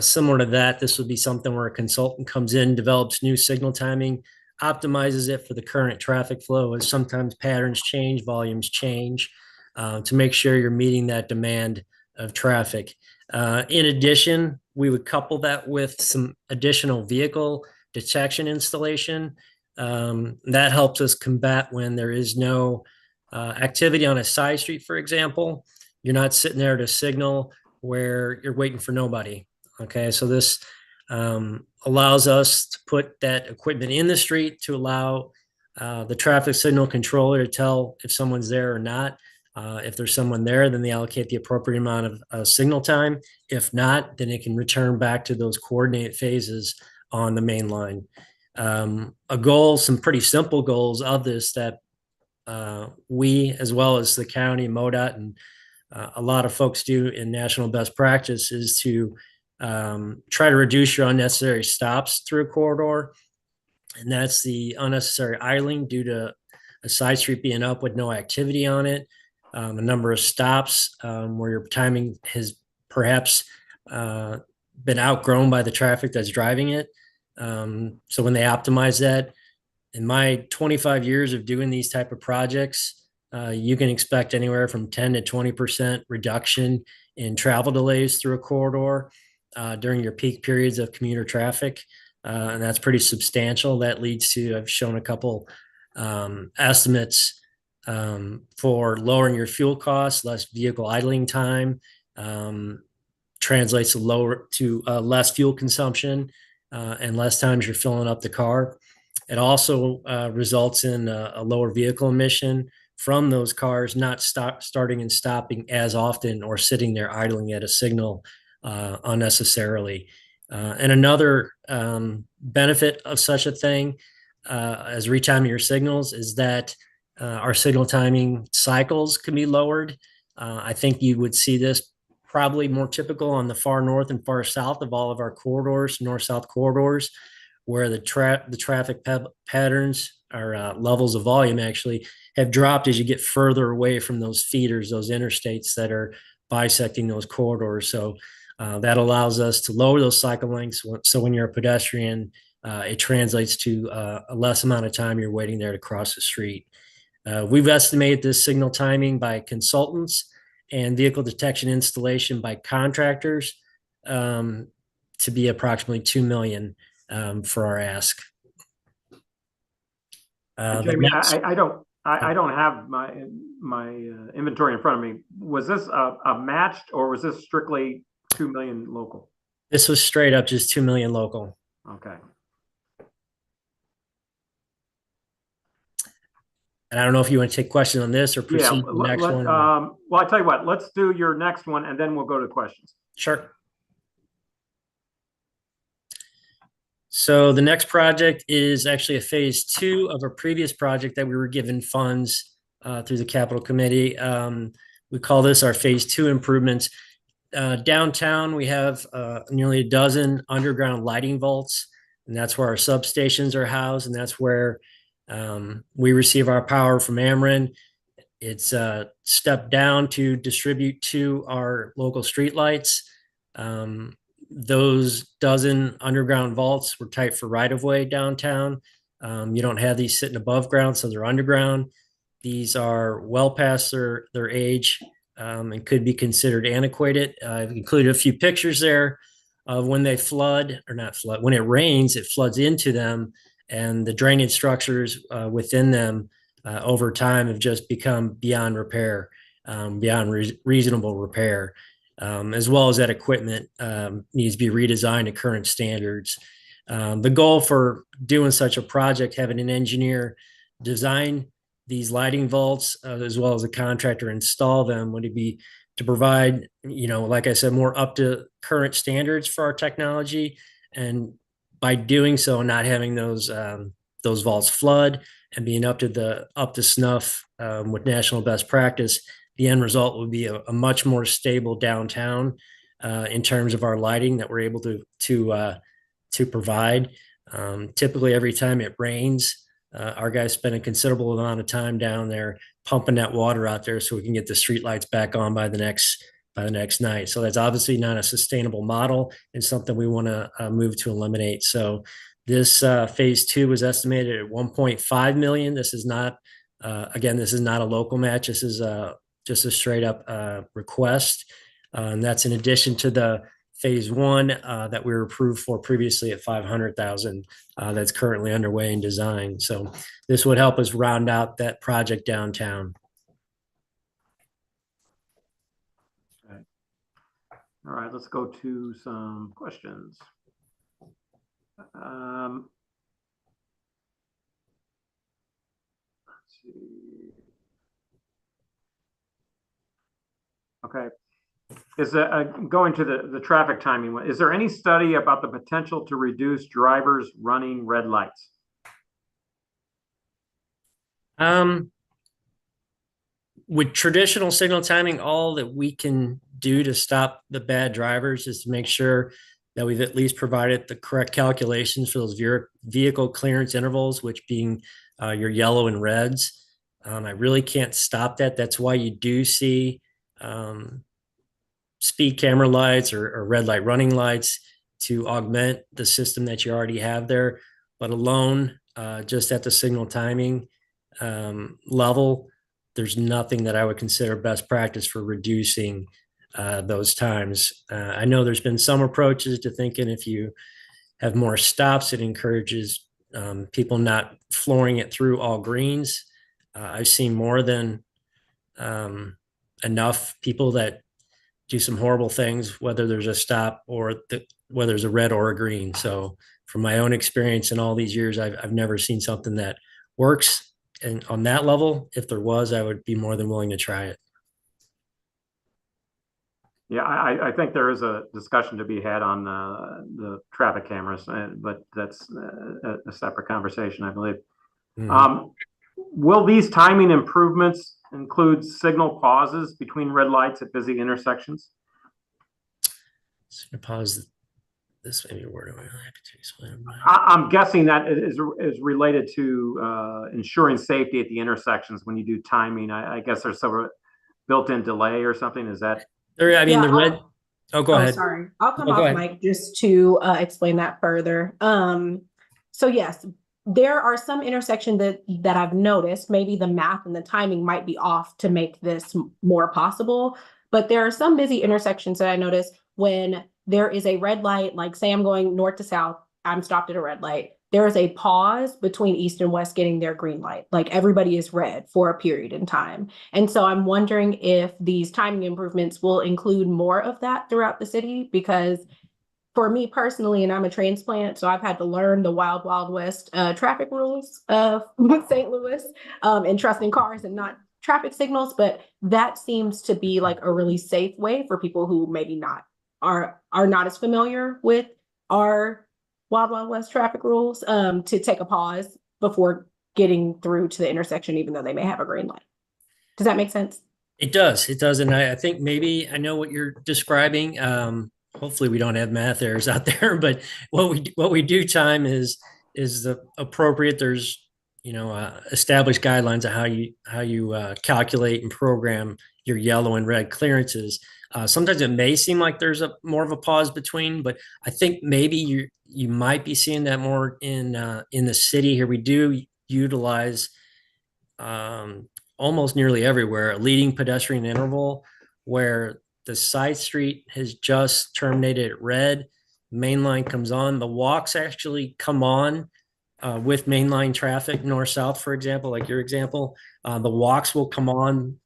similar to that, this would be something where a consultant comes in, develops new signal timing, optimizes it for the current traffic flow, as sometimes patterns change, volumes change, to make sure you're meeting that demand of traffic. In addition, we would couple that with some additional vehicle detection installation. That helps us combat when there is no activity on a side street, for example. You're not sitting there to signal where you're waiting for nobody. Okay, so this allows us to put that equipment in the street to allow the traffic signal controller to tell if someone's there or not. If there's someone there, then they allocate the appropriate amount of signal time. If not, then it can return back to those coordinate phases on the main line. A goal, some pretty simple goals of this that we, as well as the county, MoDOT, and a lot of folks do in national best practice, is to try to reduce your unnecessary stops through a corridor. And that's the unnecessary idling due to a side street being up with no activity on it. A number of stops where your timing has perhaps been outgrown by the traffic that's driving it. So when they optimize that, in my 25 years of doing these type of projects, you can expect anywhere from 10 to 20% reduction in travel delays through a corridor during your peak periods of commuter traffic. And that's pretty substantial. That leads to, I've shown a couple estimates for lowering your fuel costs, less vehicle idling time, translates to less fuel consumption and less times you're filling up the car. It also results in a lower vehicle emission from those cars not starting and stopping as often or sitting there idling at a signal unnecessarily. And another benefit of such a thing as retiming your signals is that our signal timing cycles can be lowered. I think you would see this probably more typical on the far north and far south of all of our corridors, north-south corridors, where the traffic patterns or levels of volume actually have dropped as you get further away from those feeders, those interstates that are bisecting those corridors. So that allows us to lower those cycle lengths. So when you're a pedestrian, it translates to a less amount of time you're waiting there to cross the street. We've estimated this signal timing by consultants and vehicle detection installation by contractors to be approximately 2 million for our ask. Jamie, I don't have my inventory in front of me. Was this a matched, or was this strictly 2 million local? This was straight up just 2 million local. Okay. And I don't know if you want to take questions on this or proceed Yeah, to the next one. well, I tell you what, let's do your next one and then we'll go to questions. Sure. So the next project is actually a phase 2 of a previous project that we were given funds through the capital committee. We call this our phase 2 improvements. Downtown, we have nearly a dozen underground lighting vaults, and that's where our substations are housed, and that's where we receive our power from Ameren. It's stepped down to distribute to our local streetlights. Those dozen underground vaults were tight for right-of-way downtown. You don't have these sitting above ground, so they're underground. These are well past their age and could be considered antiquated. I've included a few pictures there of when they flood, or not flood, when it rains, it floods into them, and the drainage structures within them over time have just become beyond repair, beyond reasonable repair. As well as that equipment needs to be redesigned to current standards. The goal for doing such a project, having an engineer design these lighting vaults, as well as a contractor install them, would be to provide, like I said, more up to current standards for our technology. And by doing so, not having those vaults flood and being up to snuff with national best practice, the end result would be a much more stable downtown in terms of our lighting that we're able to provide. Typically, every time it rains, our guys spend a considerable amount of time down there pumping that water out there so we can get the streetlights back on by the next night. So that's obviously not a sustainable model and something we want to move to eliminate. So this phase 2 was estimated at 1.5 million. This is not, again, this is not a local match. This is just a straight up request. And that's in addition to the phase 1 that we were approved for previously at 500,000 that's currently underway in design. So this would help us round out that project downtown. Okay. All right, let's go to some questions. Let's see. Okay. Is going to the traffic timing one, is there any study about the potential to reduce drivers running red lights? With traditional signal timing, all that we can do to stop the bad drivers is to make sure that we've at least provided the correct calculations for those vehicle clearance intervals, which being your yellow and reds. I really can't stop that. That's why you do see speed camera lights or red light running lights to augment the system that you already have there. But alone, just at the signal timing level, there's nothing that I would consider best practice for reducing those times. I know there's been some approaches to thinking if you have more stops, it encourages people not flooring it through all greens. I've seen more than enough people that do some horrible things, whether there's a stop or whether there's a red or a green. So from my own experience in all these years, I've never seen something that works. And on that level, if there was, I would be more than willing to try it. Yeah, I think there is a discussion to be had on the traffic cameras, but that's a separate conversation, I believe. Mm-hmm. Will these timing improvements include signal pauses between red lights at busy intersections? Just gonna pause this. Maybe a word. I'm guessing that is related to ensuring safety at the intersections when you do timing. I guess there's some built-in delay or something. Is that? There, I mean, Yeah, the red. Oh, go ahead. Sorry. I'll come No, go off ahead. mic just to explain that further. So yes, there are some intersections that I've noticed, maybe the math and the timing might be off to make this more possible, but there are some busy intersections that I notice when there is a red light, like say I'm going north to south, I'm stopped at a red light. There is a pause between east and west getting their green light. Like everybody is red for a period in time. And so I'm wondering if these timing improvements will include more of that throughout the city, because for me personally, and I'm a transplant, so I've had to learn the wild, wild west traffic rules of St. Louis, and trusting cars and not traffic signals. But that seems to be like a really safe way for people who maybe not are not as familiar with our wild, wild west traffic rules, to take a pause before getting through to the intersection, even though they may have a green light. Does that make sense? It does. It does. And I think maybe I know what you're describing. Hopefully we don't have math errors out there, but what we do time is the appropriate. There's, established guidelines of how you calculate and program your yellow and red clearances. Sometimes it may seem like there's a more of a pause between, but I think maybe you might be seeing that more in the city here. We do utilize almost nearly everywhere a leading pedestrian interval where the side street has just terminated at red, main line comes on, the walks actually come on with mainline traffic north south, for example, like your example. The walks will come on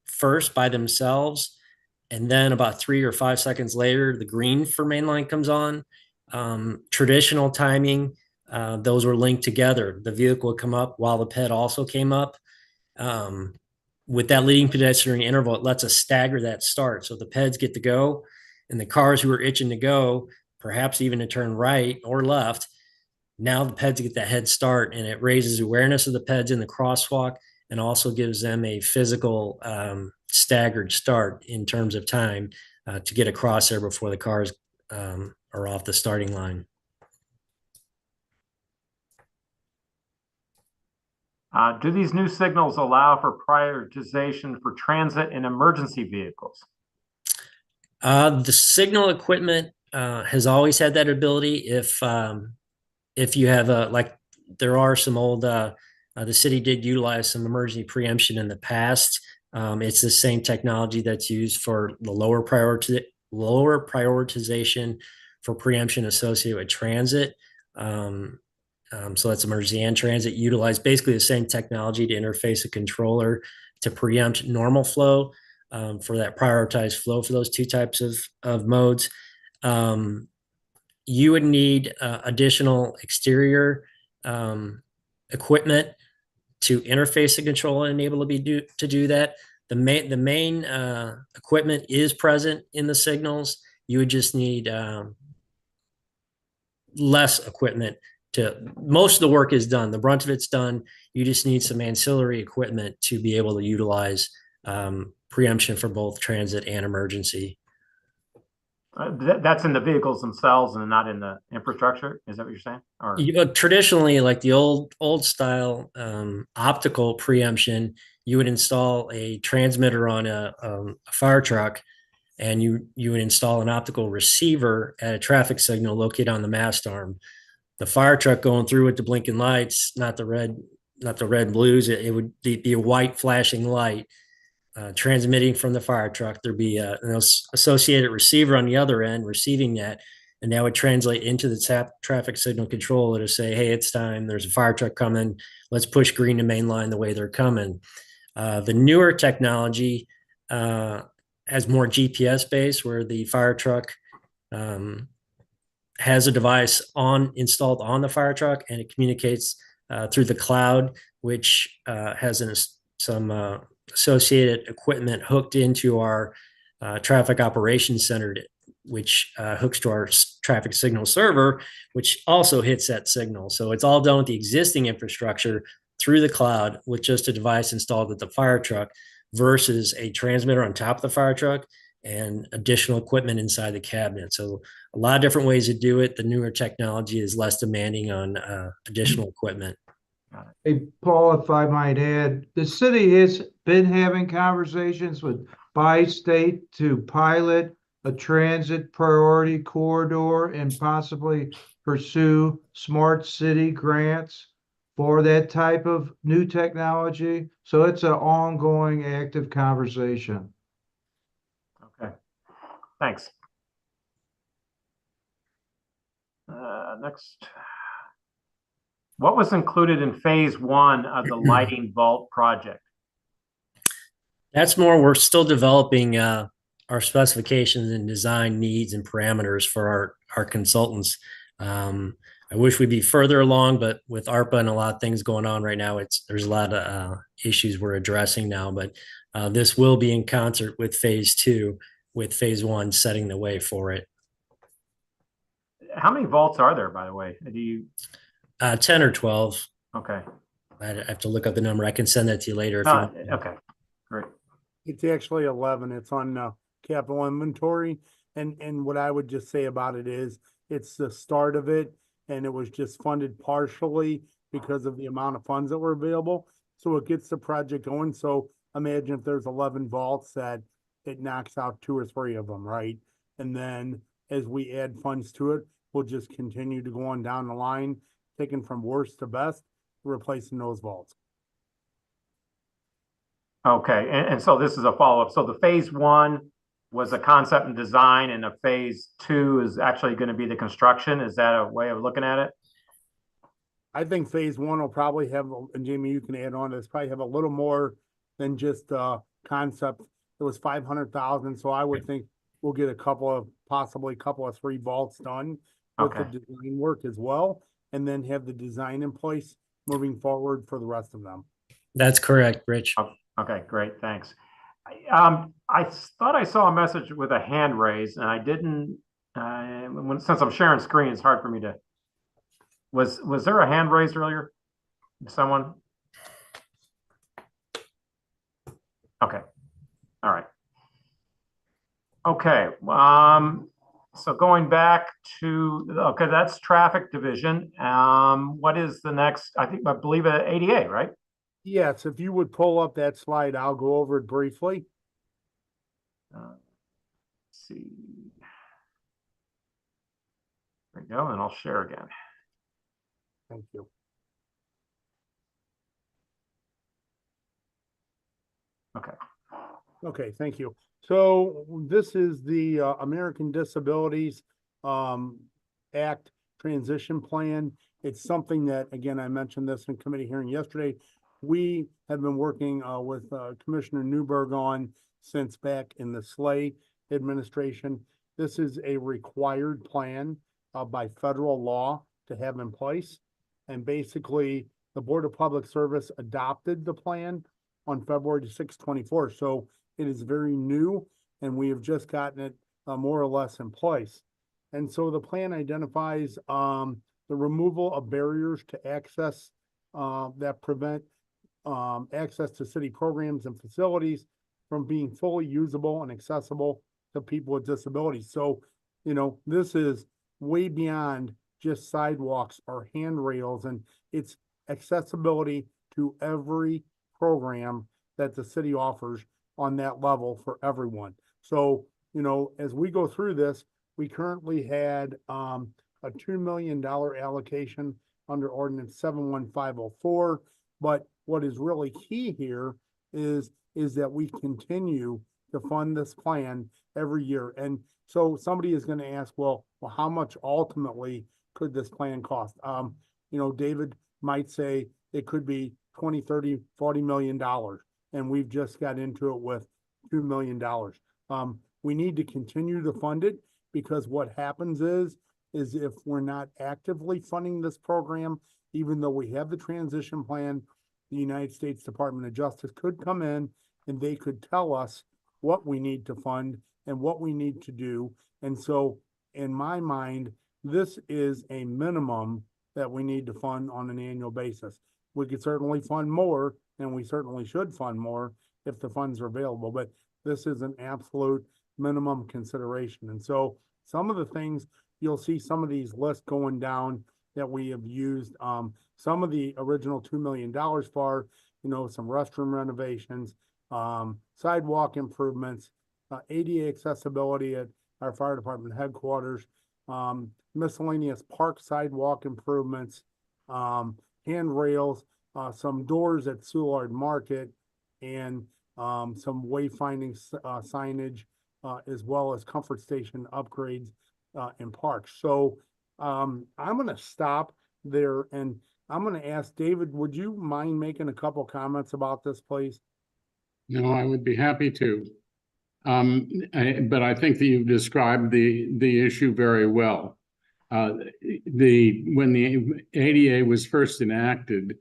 first by themselves, and then about 3 or 5 seconds later the green for mainline comes on. Traditional timing, those were linked together. The vehicle would come up while the ped also came up. With that leading pedestrian interval, it lets us stagger that start. So the peds get to go, and the cars who are itching to go, perhaps even to turn right or left, now the peds get that head start, and it raises awareness of the peds in the crosswalk and also gives them a physical staggered start in terms of time to get across there before the cars are off the starting line. Do these new signals allow for prioritization for transit and emergency vehicles? The signal equipment has always had that ability. If you have there are some old, the city did utilize some emergency preemption in the past. It's the same technology that's used for the lower prioritization for preemption associated with transit. So that's emergency and transit, utilize basically the same technology to interface a controller to preempt normal flow for that prioritized flow for those two types of modes. You would need additional exterior equipment to interface the controller and enable to do that. The main equipment is present in the signals. You would just need less equipment. Most of the work is done. The brunt of it's done. You just need some ancillary equipment to be able to utilize preemption for both transit and emergency. That's in the vehicles themselves and not in the infrastructure. Is that what you're saying? Or traditionally, like the old style optical preemption, you would install a transmitter on a fire truck, and you would install an optical receiver at a traffic signal located on the mast arm. The fire truck going through with the blinking lights, not the red blues. It would be a white flashing light transmitting from the fire truck. There'd be an associated receiver on the other end receiving that, and that would translate into the traffic signal controller to say, hey, it's time. There's a fire truck coming. Let's push green to main line the way they're coming. The newer technology has more GPS based, where the fire truck has a device installed on the fire truck, and it communicates through the cloud, which has some associated equipment hooked into our traffic operations center, which hooks to our traffic signal server, which also hits that signal. So it's all done with the existing infrastructure, through the cloud with just a device installed at the fire truck versus a transmitter on top of the fire truck and additional equipment inside the cabinet. So a lot of different ways to do it. The newer technology is less demanding on additional equipment. Hey, Paul, if I might add, the city has been having conversations with Bi-State to pilot a transit priority corridor and possibly pursue smart city grants for that type of new technology. So it's an ongoing, active conversation. Okay, thanks. Next. What was included in phase 1 of the lighting vault project? That's more, we're still developing our specifications and design needs and parameters for our consultants. I wish we'd be further along, but with ARPA and a lot of things going on right now, there's a lot of issues we're addressing now. But this will be in concert with phase 2, with phase 1 setting the way for it. How many vaults are there, by the way? 10 or 12. Okay. I have to look up the number. I can send that to you later if you want. Okay, great. It's actually 11. It's on capital inventory. And what I would just say about it is it's the start of it, and it was just funded partially because of the amount of funds that were available. So it gets the project going. So imagine if there's 11 vaults that it knocks out 2 or 3 of them, right? And then as we add funds to it, we'll just continue to go on down the line, taking from worst to best, replacing those vaults. Okay, and so this is a follow-up. So the phase 1 was a concept and design, and a phase 2 is actually going to be the construction. Is that a way of looking at it? I think phase 1 will probably have, and Jamie, you can add on to this, probably have a little more than just concept. It was 500,000, so I would think we'll get possibly a couple of 3 vaults done with the design work as well, and then have the design in place moving forward for the rest of them. That's correct, Rich. Okay, great, thanks. I thought I saw a message with a hand raised, and I didn't. Since I'm sharing screen, it's hard for me to. Was there a hand raised earlier? Someone? Okay. All right. Okay. So going back to that's traffic division. What is the next? I believe ADA, right? Yes, if you would pull up that slide, I'll go over it briefly. Let's see. There we go, and I'll share again. Thank you. Okay. Okay, thank you. So this is the American Disabilities Act Transition Plan. It's something that, again, I mentioned this in committee hearing yesterday. We have been working with Commissioner Newberg on since back in the Slay administration. This is a required plan by federal law to have in place. And basically, the Board of Public Service adopted the plan on February 6, 24. So it is very new, and we have just gotten it more or less in place. And so the plan identifies the removal of barriers to access that prevent access to city programs and facilities from being fully usable and accessible to people with disabilities. So, this is way beyond just sidewalks or handrails, and it's accessibility to every program that the city offers on that level for everyone. So, as we go through this, we currently had a $2 million allocation under ordinance 71504, but what is really key here is that we continue to fund this plan every year. And so somebody is going to ask, well, how much ultimately could this plan cost? David might say it could be 20, 30, $40 million. And we've just got into it with $2 million. We need to continue to fund it, because what happens is if we're not actively funding this program, even though we have the transition plan, the United States Department of Justice could come in and they could tell us what we need to fund and what we need to do. And so in my mind, this is a minimum that we need to fund on an annual basis. we could certainly fund more, and we certainly should fund more if the funds are available, but this is an absolute minimum consideration. And so some of the things, you'll see some of these lists going down that we have used, some of the original $2 million for, some restroom renovations, sidewalk improvements, ADA accessibility at our fire department headquarters, miscellaneous park sidewalk improvements, handrails, some doors at Soulard Market, and some wayfinding signage, as well as comfort station upgrades in parks. So I'm going to stop there, and I'm going to ask David, would you mind making a couple comments about this, please? No, I would be happy to. But I think that you've described the issue very well. When the ADA was first enacted,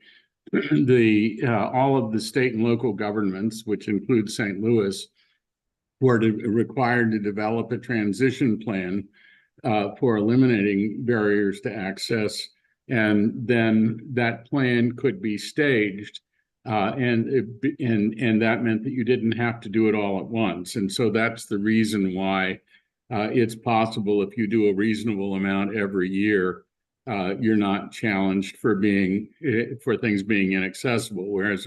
all of the state and local governments, which include St. Louis, were required to develop a transition plan for eliminating barriers to access, and then that plan could be staged, and that meant that you didn't have to do it all at once. And so that's the reason why it's possible, if you do a reasonable amount every year, you're not challenged for things being inaccessible. Whereas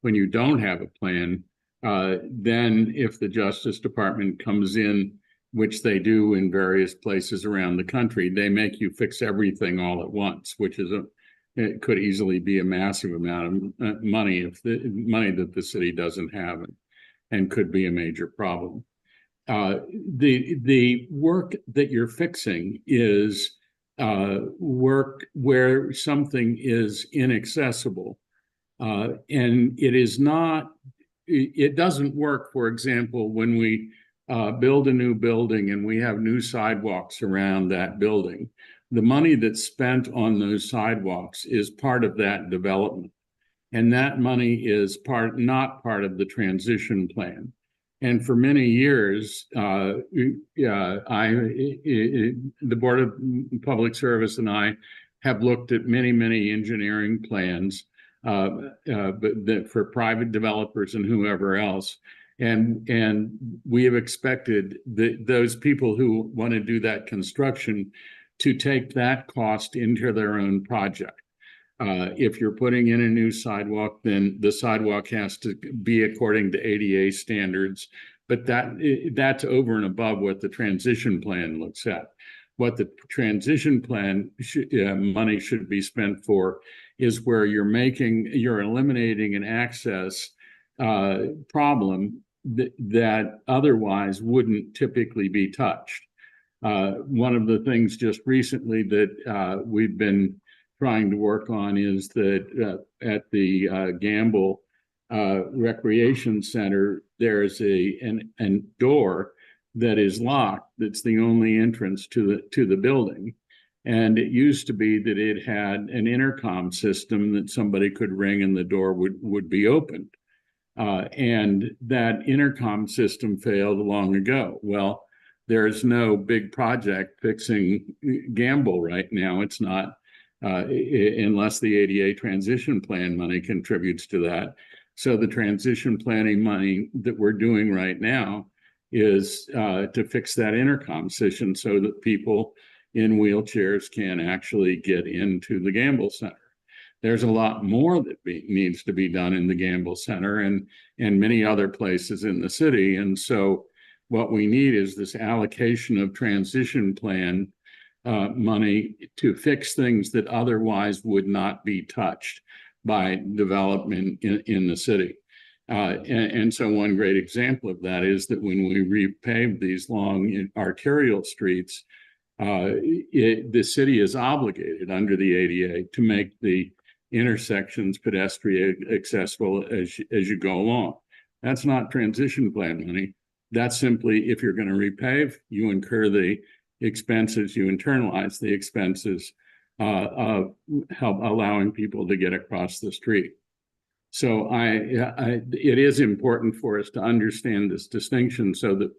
when you don't have a plan, then if the Justice Department comes in, which they do in various places around the country, they make you fix everything all at once, which is it could easily be a massive amount of money that the city doesn't have, and could be a major problem. The work that you're fixing is work where something is inaccessible, and it doesn't work, for example, when we build a new building and we have new sidewalks around that building. The money that's spent on those sidewalks is part of that development, and that money is not part of the transition plan. And for many years, the Board of Public Service and I have looked at many engineering plans, but for private developers and whoever else. And we have expected those people who want to do that construction to take that cost into their own project. If you're putting in a new sidewalk, then the sidewalk has to be according to ADA standards, but that's over and above what the transition plan looks at. What the transition plan money should be spent for is where you're eliminating an access problem that otherwise wouldn't typically be touched. One of the things just recently that we've been trying to work on is that at the Gamble Recreation Center, there's a door that is locked. That's the only entrance to the building. And it used to be that it had an intercom system that somebody could ring and the door would be opened. And that intercom system failed long ago. Well, there's no big project fixing Gamble right now. It's not, unless the ADA transition plan money contributes to that. So the transition planning money that we're doing right now is to fix that intercom system so that people in wheelchairs can actually get into the Gamble Center. There's a lot more that needs to be done in the Gamble Center and many other places in the city. And so what we need is this allocation of transition plan money to fix things that otherwise would not be touched by development in the city. And so one great example of that is that when we repave these long arterial streets, the city is obligated under the ADA to make the intersections pedestrian accessible as you go along. That's not transition plan money. That's simply, if you're going to repave, you incur the expenses, you internalize the expenses of help allowing people to get across the street. So it is important for us to understand this distinction, so that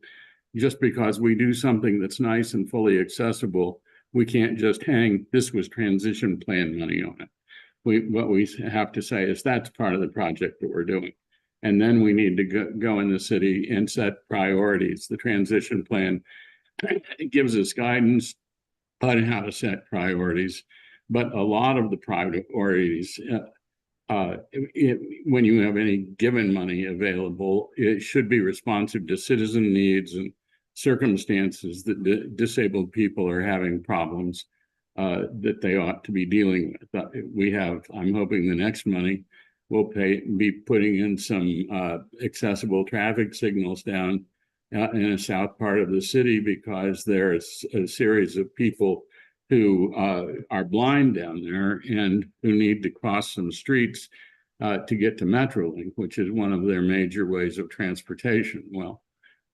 just because we do something that's nice and fully accessible, we can't just hang "this was transition plan money" on it. what we have to say is that's part of the project that we're doing. And then we need to go in the city and set priorities. The transition plan gives us guidance on how to set priorities, but a lot of the priorities, when you have any given money available, it should be responsive to citizen needs and circumstances that disabled people are having problems that they ought to be dealing with. I'm hoping the next money will be putting in some accessible traffic signals down in a south part of the city, because there's a series of people who are blind down there and who need to cross some streets to get to Metrolink, which is one of their major ways of transportation. Well,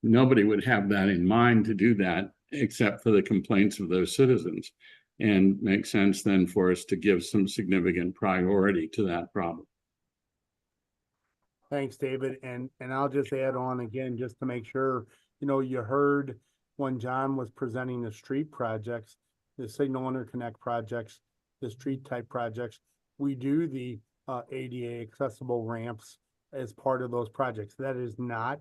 nobody would have that in mind to do that except for the complaints of those citizens, and makes sense then for us to give some significant priority to that problem. Thanks, David. And I'll just add on again, just to make sure, you heard when John was presenting the street projects, the signal interconnect projects, the street type projects, we do the ADA accessible ramps as part of those projects. That is not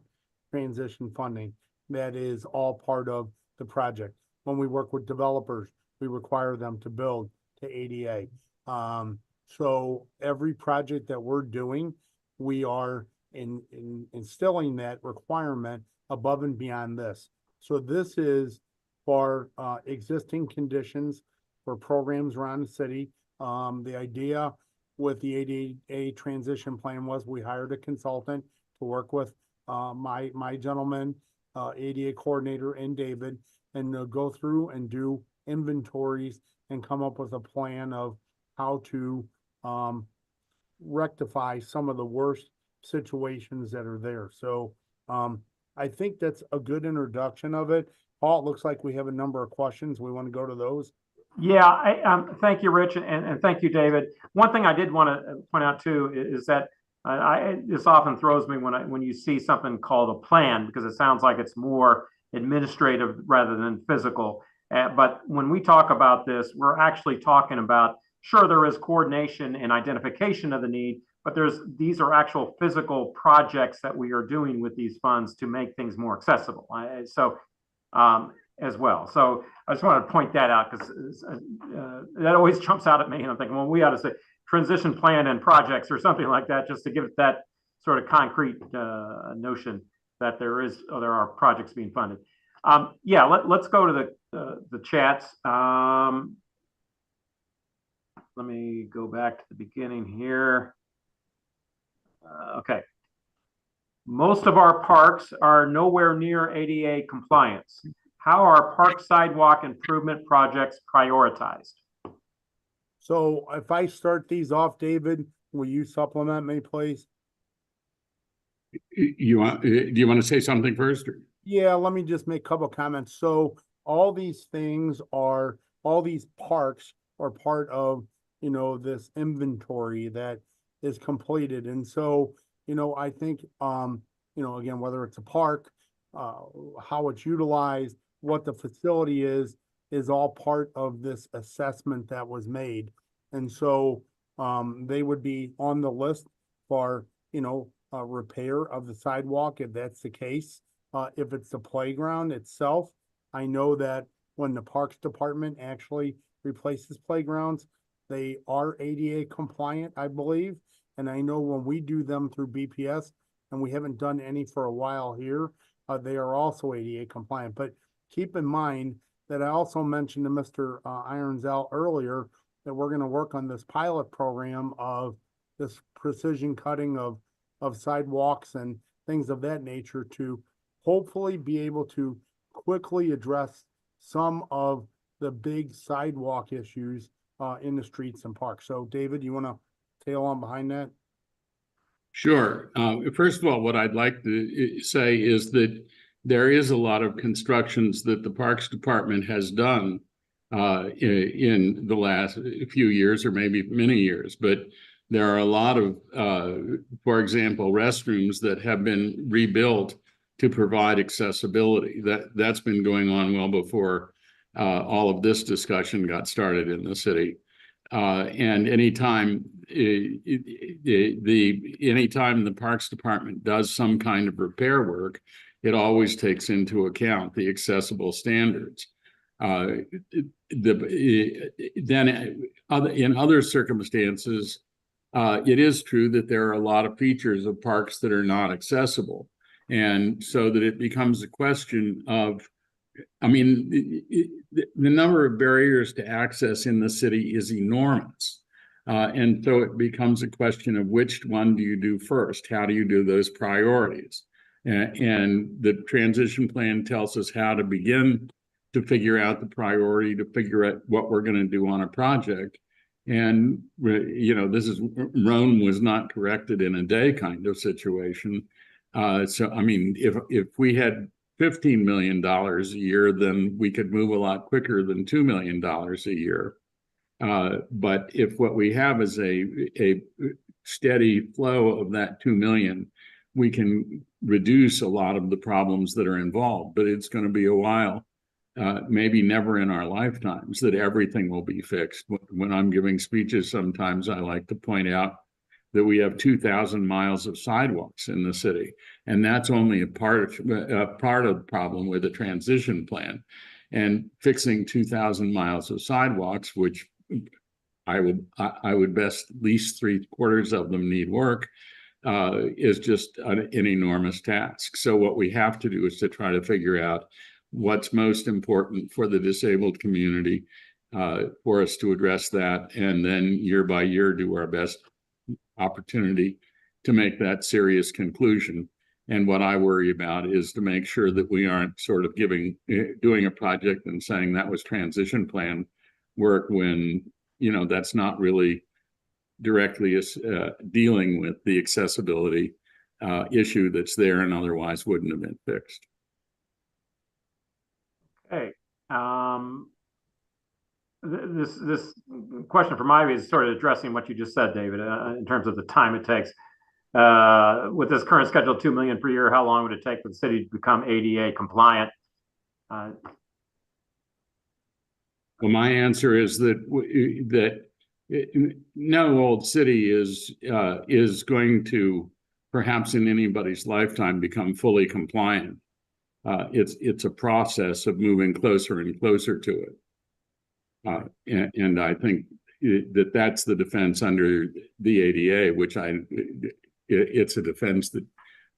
transition funding. That is all part of the project. When we work with developers, we require them to build to ADA. So every project that we're doing, we are instilling that requirement above and beyond this. So this is for existing conditions for programs around the city. The idea with the ADA transition plan was we hired a consultant to work with my gentleman, ADA coordinator, and David, and go through and do inventories and come up with a plan of how to rectify some of the worst situations that are there. So I think that's a good introduction of it. Paul, it looks like we have a number of questions. We want to go to those. Yeah, thank you, Rich, and thank you, David. One thing I did want to point out too is that this often throws me when you see something called a plan, because it sounds like it's more administrative rather than physical. But when we talk about this, we're actually talking about, sure, there is coordination and identification of the need, but these are actual physical projects that we are doing with these funds to make things more accessible. As well. So I just wanted to point that out, because that always jumps out at me, and I'm thinking, well, we ought to say transition plan and projects or something like that, just to give it that sort of concrete notion that there are projects being funded. Yeah, let's go to the chats. Let me go back to the beginning here. Okay. Most of our parks are nowhere near ADA compliance. How are park sidewalk improvement projects prioritized? So if I start these off, David, will you supplement me, please? Do you want to say something first? Yeah, let me just make a couple of comments. So all these parks are part of, this inventory that is completed. And so, I think, again, whether it's a park, how it's utilized, what the facility is all part of this assessment that was made. And so they would be on the list for, repair of the sidewalk, if that's the case. If it's the playground itself, I know that when the Parks Department actually replaces playgrounds, they are ADA compliant, I believe. And I know when we do them through BPS, and we haven't done any for a while here, they are also ADA compliant. But keep in mind that I also mentioned to Mr. Ironsell earlier that we're going to work on this pilot program of this precision cutting of sidewalks and things of that nature to hopefully be able to quickly address some of the big sidewalk issues in the streets and parks. So David, you want to tail on behind that? Sure. First of all, what I'd like to say is that there is a lot of constructions that the Parks Department has done in the last few years, or maybe many years, but there are a lot of, for example, restrooms that have been rebuilt to provide accessibility. That's been going on well before all of this discussion got started in the city. And anytime anytime the Parks Department does some kind of repair work, it always takes into account the accessible standards. Then in other circumstances, it is true that there are a lot of features of parks that are not accessible. And so that it becomes a question of, I mean, the number of barriers to access in the city is enormous. And so it becomes a question of which one do you do first? How do you do those priorities? And the transition plan tells us how to begin to figure out the priority, to figure out what we're going to do on a project. And, you know, this is, Rome was not corrected in a day kind of situation. So, I mean, if we had $15 million a year, then we could move a lot quicker than $2 million a year. But if what we have is a steady flow of that 2 million, we can reduce a lot of the problems that are involved. But it's going to be a while, maybe never in our lifetimes, that everything will be fixed. When I'm giving speeches, sometimes I like to point out that we have 2,000 miles of sidewalks in the city, and that's only a part of the problem with the transition plan. And fixing 2,000 miles of sidewalks, which I would best at least 3/4 of them need work, is just an enormous task. So what we have to do is to try to figure out what's most important for the disabled community, for us to address that, and then year by year do our best opportunity to make that serious conclusion. And what I worry about is to make sure that we aren't sort of doing a project and saying that was transition plan work when, you know, that's not really directly dealing with the accessibility issue that's there and otherwise wouldn't have been fixed. Okay. This question from Ivy is sort of addressing what you just said, David, in terms of the time it takes. With this current schedule, 2 million per year, how long would it take for the city to become ADA compliant? Well, my answer is that no old city is going to, perhaps in anybody's lifetime, become fully compliant. It's a process of moving closer and closer to it. And I think that's the defense under the ADA, which it's a defense that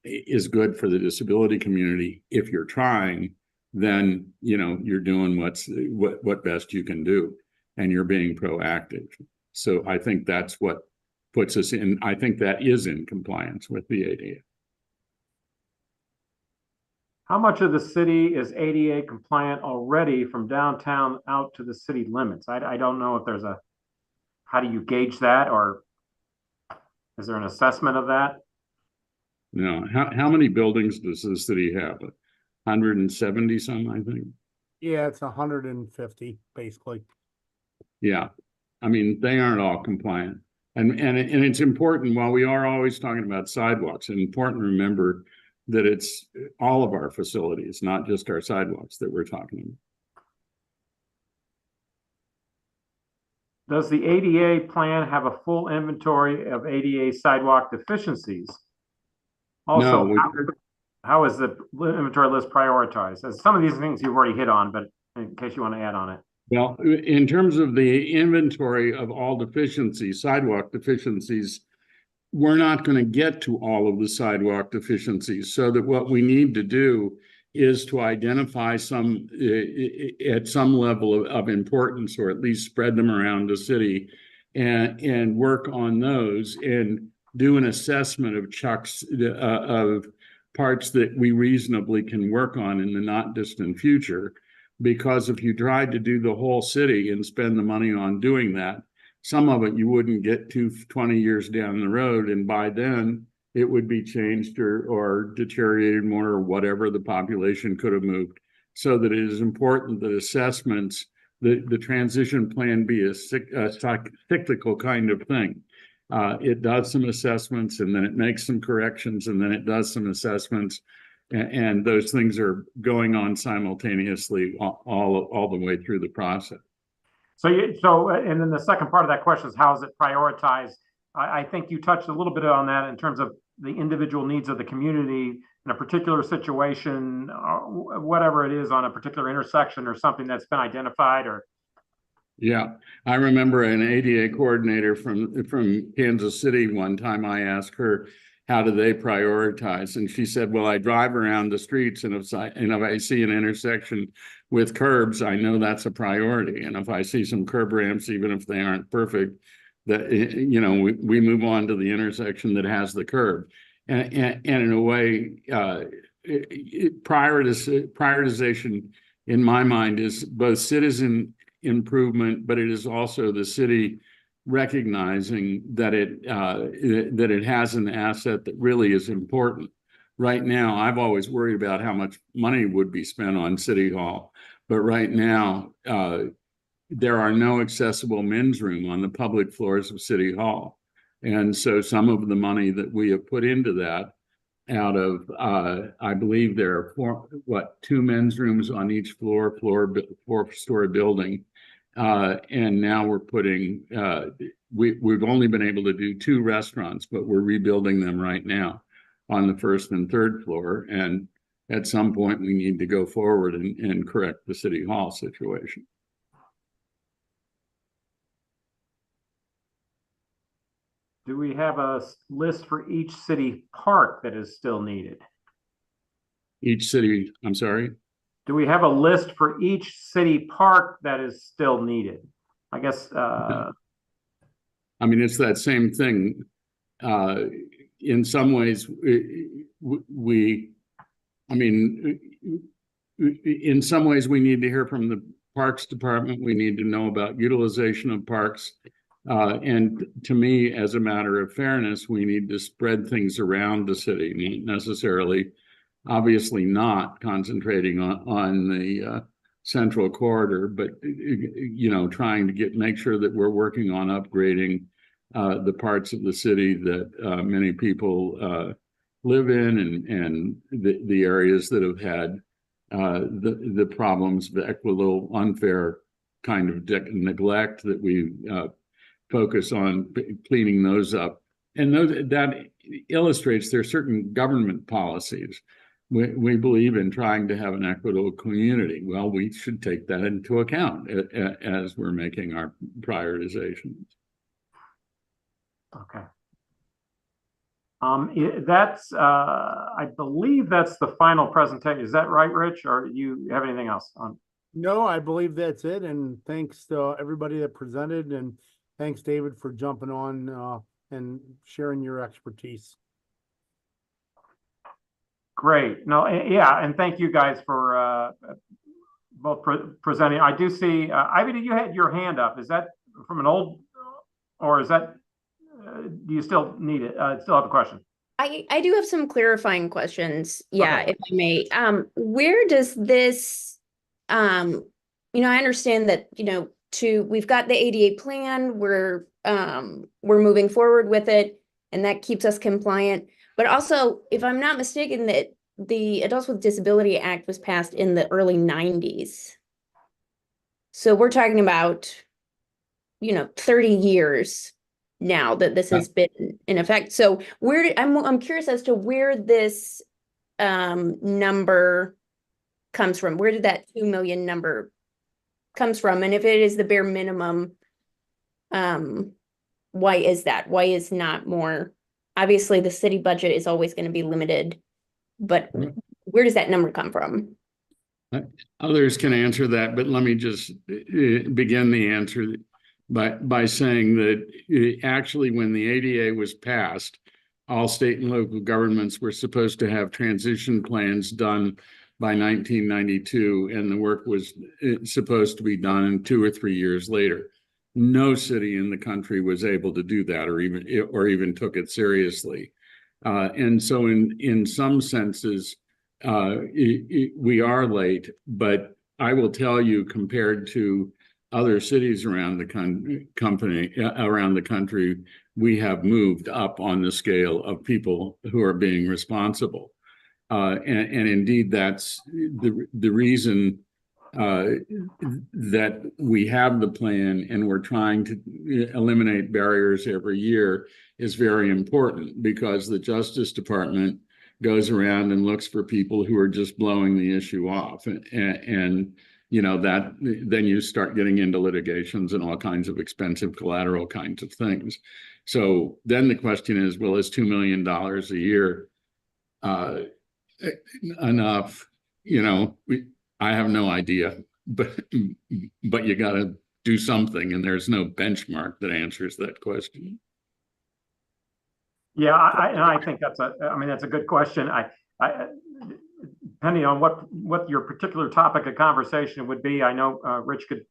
is good for the disability community. If you're trying, then, you know, you're doing what best you can do, and you're being proactive. So I think that's what puts us in, I think that is in compliance with the ADA. How much of the city is ADA compliant already from downtown out to the city limits? I don't know if there's how do you gauge that, or is there an assessment of that? No. How many buildings does the city have? 170 some, I think. Yeah, it's 150 basically. Yeah. I mean, they aren't all compliant. And it's important, while we are always talking about sidewalks, it's important to remember that it's all of our facilities, not just our sidewalks, that we're talking about. Does the ADA plan have a full inventory of ADA sidewalk deficiencies? Also, No, how is the inventory list prioritized? As some of these things you've already hit on, but in case you want to add on it. Well, in terms of the inventory of all deficiencies, sidewalk deficiencies, we're not going to get to all of the sidewalk deficiencies. So that what we need to do is to identify some at some level of importance, or at least spread them around the city, and work on those and do an assessment of chunks of parts that we reasonably can work on in the not distant future. Because if you tried to do the whole city and spend the money on doing that, some of it you wouldn't get to 20 years down the road, and by then it would be changed or deteriorated more, or whatever the population could have moved. So that it is important that assessments, the transition plan be a cyclical kind of thing. It does some assessments, and then it makes some corrections, and then it does some assessments, and those things are going on simultaneously all the way through the process. And then the second part of that question is how is it prioritized? I think you touched a little bit on that in terms of the individual needs of the community in a particular situation, whatever it is on a particular intersection or something that's been identified or. Yeah, I remember an ADA coordinator from Kansas City. One time I asked her, how do they prioritize? And she said, well, I drive around the streets, and if I see an intersection with curbs, I know that's a priority. And if I see some curb ramps, even if they aren't perfect, that, you know, we move on to the intersection that has the curb. And in a way, prioritization in my mind is both citizen improvement, but it is also the city recognizing that it has an asset that really is important. Right now, I've always worried about how much money would be spent on City Hall, but right now, there are no accessible men's room on the public floors of City Hall. And so some of the money that we have put into that, out of, I believe there are two men's rooms on each four-story building. And now we're putting, we've only been able to do 2 restaurants, but we're rebuilding them right now on the 1st and 3rd floor. And at some point we need to go forward and correct the City Hall situation. Do we have a list for each city park that is still needed? Each city, I'm sorry? Do we have a list for each city park that is still needed? I guess. I mean, it's that same thing. In some ways, in some ways we need to hear from the Parks Department. We need to know about utilization of parks. And to me, as a matter of fairness, we need to spread things around the city, not necessarily, obviously not concentrating on the central corridor, but, you know, trying to make sure that we're working on upgrading the parts of the city that many people live in, and the areas that have had the problems, the equitable, unfair kind of neglect, that we focus on cleaning those up. And that illustrates there are certain government policies. We believe in trying to have an equitable community. Well, we should take that into account as we're making our prioritizations. Okay. That's, I believe that's the final presentation. Is that right, Rich? Or do you have anything else on? No, I believe that's it. And thanks to everybody that presented, and thanks, David, for jumping on and sharing your expertise. Great. No, yeah, and thank you guys for both presenting. I do see, Ivy, you had your hand up. Is that from an old, or is that, do you still need it? Still have a question? I do have some clarifying questions. Yeah, Okay. if I may. Where does this, I understand that, we've got the ADA plan, we're moving forward with it, and that keeps us compliant. But also, if I'm not mistaken, that the Adults with Disability Act was passed in the early 90s. So we're talking about, 30 years now that this has been in effect. So I'm curious as to where this number comes from. Where did that 2 million number comes from? And if it is the bare minimum, why is that? Why is not more? Obviously, the city budget is always going to be limited, but where does that number come from? Others can answer that, but let me just begin the answer by saying that actually, when the ADA was passed, all state and local governments were supposed to have transition plans done by 1992, and the work was supposed to be done 2 or 3 years later. No city in the country was able to do that, or even took it seriously. And so in some senses, we are late, but I will tell you, compared to other cities around the country, we have moved up on the scale of people who are being responsible. And indeed, that's the reason that we have the plan and we're trying to eliminate barriers every year is very important, because the Justice Department goes around and looks for people who are just blowing the issue off. And you know, that then you start getting into litigations and all kinds of expensive collateral kinds of things. So then the question is, well, is $2 million a year enough? You know, I have no idea, but you got to do something, and there's no benchmark that answers that question. Yeah, I think that's a good question. I depending on what your particular topic of conversation would be, I know Rich could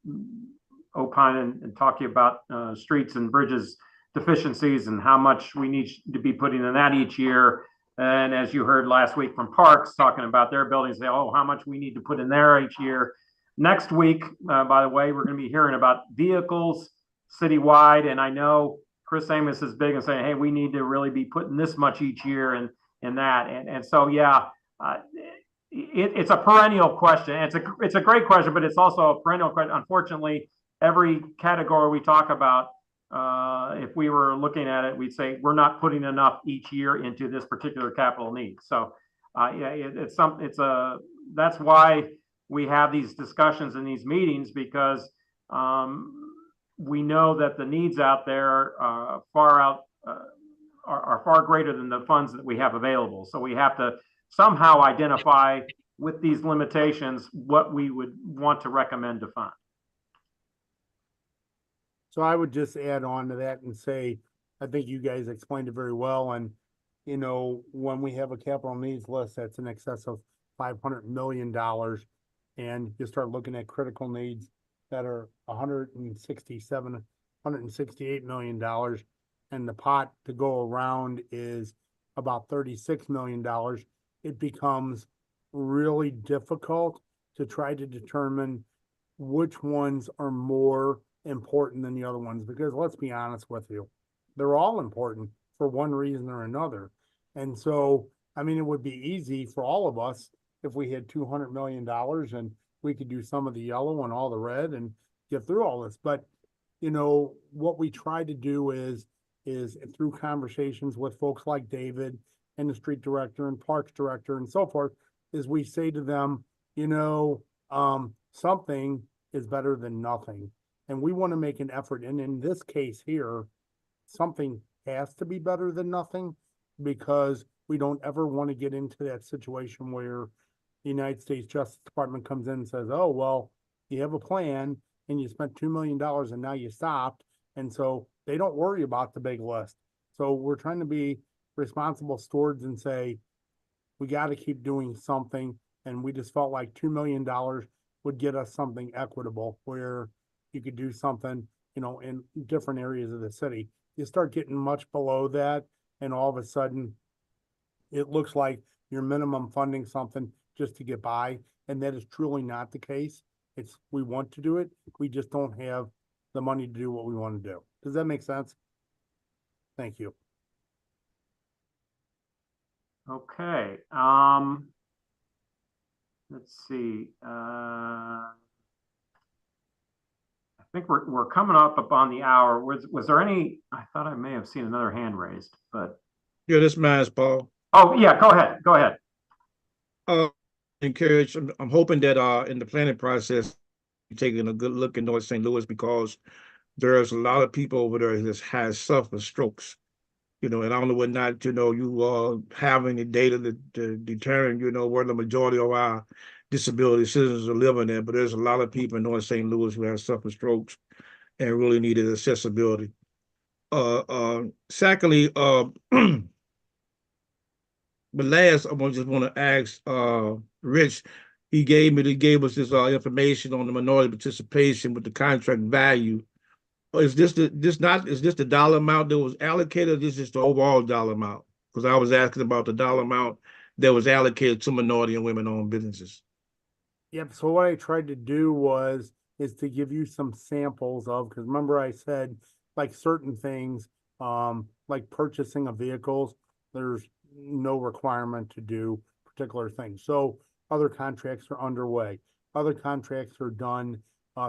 opine and talk to you about streets and bridges deficiencies and how much we need to be putting in that each year. And as you heard last week from Parks talking about their buildings, say, oh, how much we need to put in there each year. Next week, by the way, we're going to be hearing about vehicles citywide. And I know Chris Amos is big and saying, hey, we need to really be putting this much each year and that. And so, yeah, it's a perennial question. It's a great question, but it's also a perennial question. Unfortunately, every category we talk about, if we were looking at it, we'd say we're not putting enough each year into this particular capital need. So, yeah, that's why we have these discussions in these meetings, because we know that the needs out there are far greater than the funds that we have available. So we have to somehow identify with these limitations what we would want to recommend to fund. So I would just add on to that and say, I think you guys explained it very well. And, you know, when we have a capital needs list that's in excess of $500 million, and you start looking at critical needs that are $168 million, and the pot to go around is about $36 million, it becomes really difficult to try to determine which ones are more important than the other ones, because let's be honest with you, they're all important for one reason or another. And so, I mean, it would be easy for all of us if we had $200 million and we could do some of the yellow and all the red and get through all this. But, you know, what we try to do is through conversations with folks like David and the street director and parks director and so forth, is we say to them, you know, something is better than nothing. And we want to make an effort. And in this case here, something has to be better than nothing, because we don't ever want to get into that situation where the United States Justice Department comes in and says, oh, well, you have a plan and you spent $2 million and now you stopped. And so they don't worry about the big list. So we're trying to be responsible stewards and say, we got to keep doing something. And we just felt like $2 million would get us something equitable where you could do something, you know, in different areas of the city. You start getting much below that, and all of a sudden it looks like you're minimum funding something just to get by. And that is truly not the case. It's, we want to do it. We just don't have the money to do what we want to do. Does that make sense? Thank you. Okay. Let's see. I think we're coming up on the hour. Was there any? I thought I may have seen another hand raised, but Yeah, this mine's Paul. oh yeah, go ahead. Go ahead. Encourage. I'm hoping that in the planning process, you're taking a good look in North St. Louis, because there's a lot of people over there that has suffered strokes. You know, and I don't know whether or not, you know, you have any data to determine, you know, where the majority of our disability citizens are living there, but there's a lot of people in North St. Louis who have suffered strokes and really needed accessibility. Secondly, but last, I just want to ask Rich. He gave us this information on the minority participation with the contract value. Is this the dollar amount that was allocated, or this is the overall dollar amount? Because I was asking about the dollar amount that was allocated to minority and women-owned businesses. Yep. So what I tried to do is to give you some samples of, because remember I said like certain things, like purchasing of vehicles, there's no requirement to do particular things. So other contracts are underway. Other contracts are done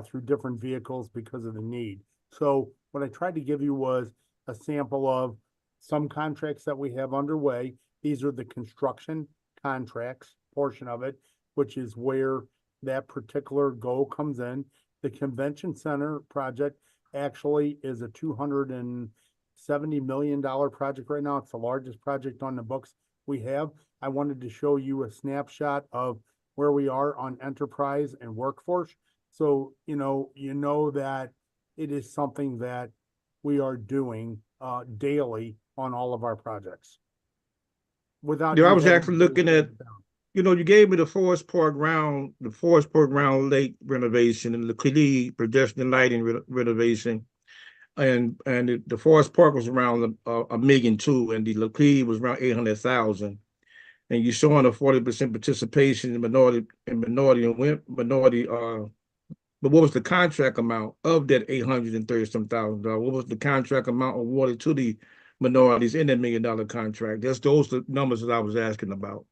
through different vehicles because of the need. So what I tried to give you was a sample of some contracts that we have underway. These are the construction contracts portion of it, which is where that particular goal comes in. The convention center project actually is a $270 million project right now. It's the largest project on the books we have. I wanted to show you a snapshot of where we are on enterprise and workforce. So, you know that it is something that we are doing daily on all of our projects. Without Yeah, I you was having actually to looking break at, it down. you gave me the Forest Park Ground Lake renovation and the Khalid pedestrian lighting renovation. And the Forest Park was around a million too, and the Laclede was around 800,000. And you're showing a 40% participation in minority and minority. But what was the contract amount of that 830 some thousand dollars? What was the contract amount awarded to the minorities in that $1 million contract? Those the numbers that I was asking about.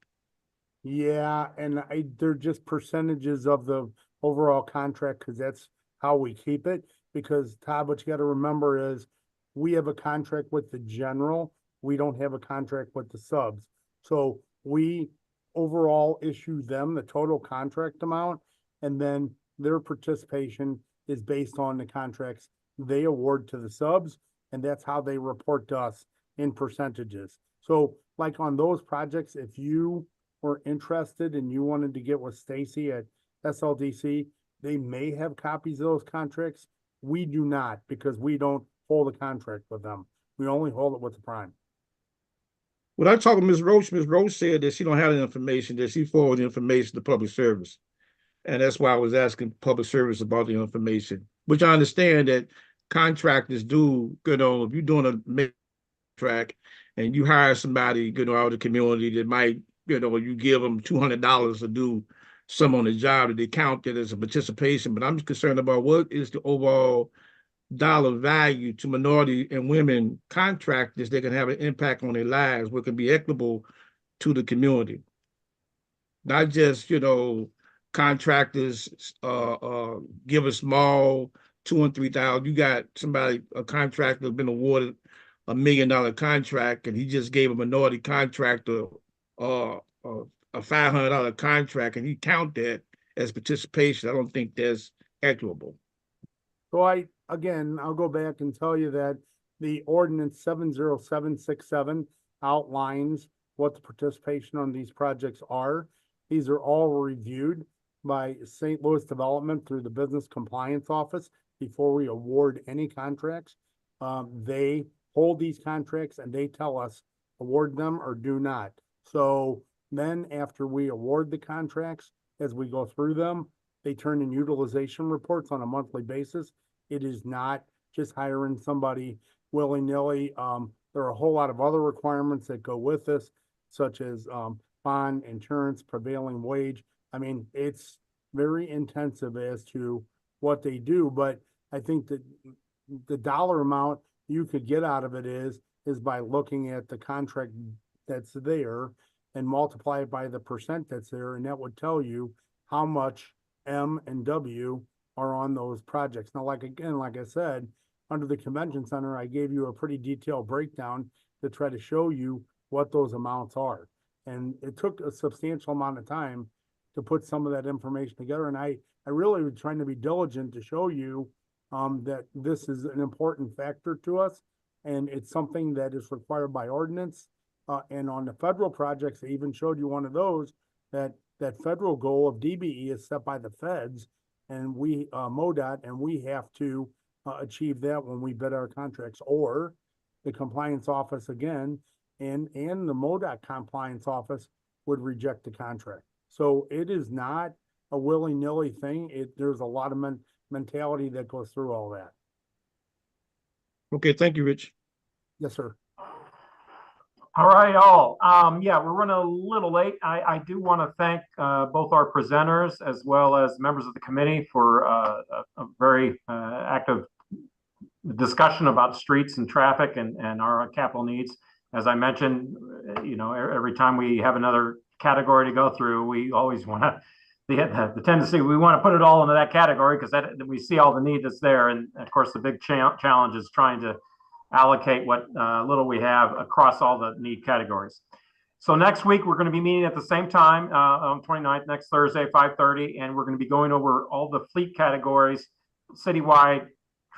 Yeah, and they're just percentages of the overall contract because that's how we keep it. Because Todd, what you got to remember is we have a contract with the general. We don't have a contract with the subs. So we overall issue them the total contract amount, and then their participation is based on the contracts they award to the subs, and that's how they report to us in percentages. So like on those projects, if you were interested and you wanted to get with Stacy at SLDC, they may have copies of those contracts. We do not, because we don't hold a contract with them. We only hold it with the prime. When I talked to Ms. Roach said that she don't have the information, that she forwarded the information to public service. And that's why I was asking public service about the information, which I understand that contractors do, if you're doing a track and you hire somebody, out of the community that might, you give them $200 to do some on the job, that they count that as a participation. But I'm just concerned about what is the overall dollar value to minority and women contractors that can have an impact on their lives, what can be equitable to the community. Not just, contractors give a small 2,000 and 3,000. You got a contractor that's been awarded $1 million contract, and he just gave a minority contractor a $500 contract, and he count that as participation. I don't think that's equitable. So I'll go back and tell you that the ordinance 70767 outlines what the participation on these projects are. These are all reviewed by St. Louis Development through the Business Compliance Office before we award any contracts. They hold these contracts and they tell us award them or do not. So then after we award the contracts, as we go through them, they turn in utilization reports on a monthly basis. It is not just hiring somebody willy-nilly. There are a whole lot of other requirements that go with this, such as bond, insurance, prevailing wage. I mean, it's very intensive as to what they do, but I think that the dollar amount you could get out of it is by looking at the contract that's there and multiply it by the percent that's there, and that would tell you how much M and W are on those projects. Now, like I said, under the convention center, I gave you a pretty detailed breakdown to try to show you what those amounts are. And it took a substantial amount of time to put some of that information together. And I really was trying to be diligent to show you that this is an important factor to us. And it's something that is required by ordinance. And on the federal projects, I even showed you one of those, that federal goal of DBE is set by the feds, and we, MoDOT, and we have to achieve that when we bid our contracts, or the compliance office again, and the MoDOT compliance office would reject the contract. So it is not a willy-nilly thing. There's a lot of mentality that goes through all that. Okay, thank you, Rich. Yes, sir. All right, all. Yeah, we're running a little late. I do want to thank both our presenters as well as members of the committee for a very active discussion about streets and traffic and our capital needs. As I mentioned, every time we have another category to go through, we always want to the tendency, we want to put it all into that category because that we see all the need that's there. And of course, the big challenge is trying to allocate what little we have across all the need categories. So next week, we're going to be meeting at the same time on 29th, next Thursday, 5:30, and we're going to be going over all the fleet categories, citywide,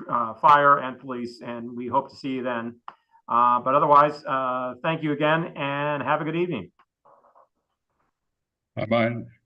fire and police, and we hope to see you then. But otherwise, thank you again and have a good evening. Bye-bye.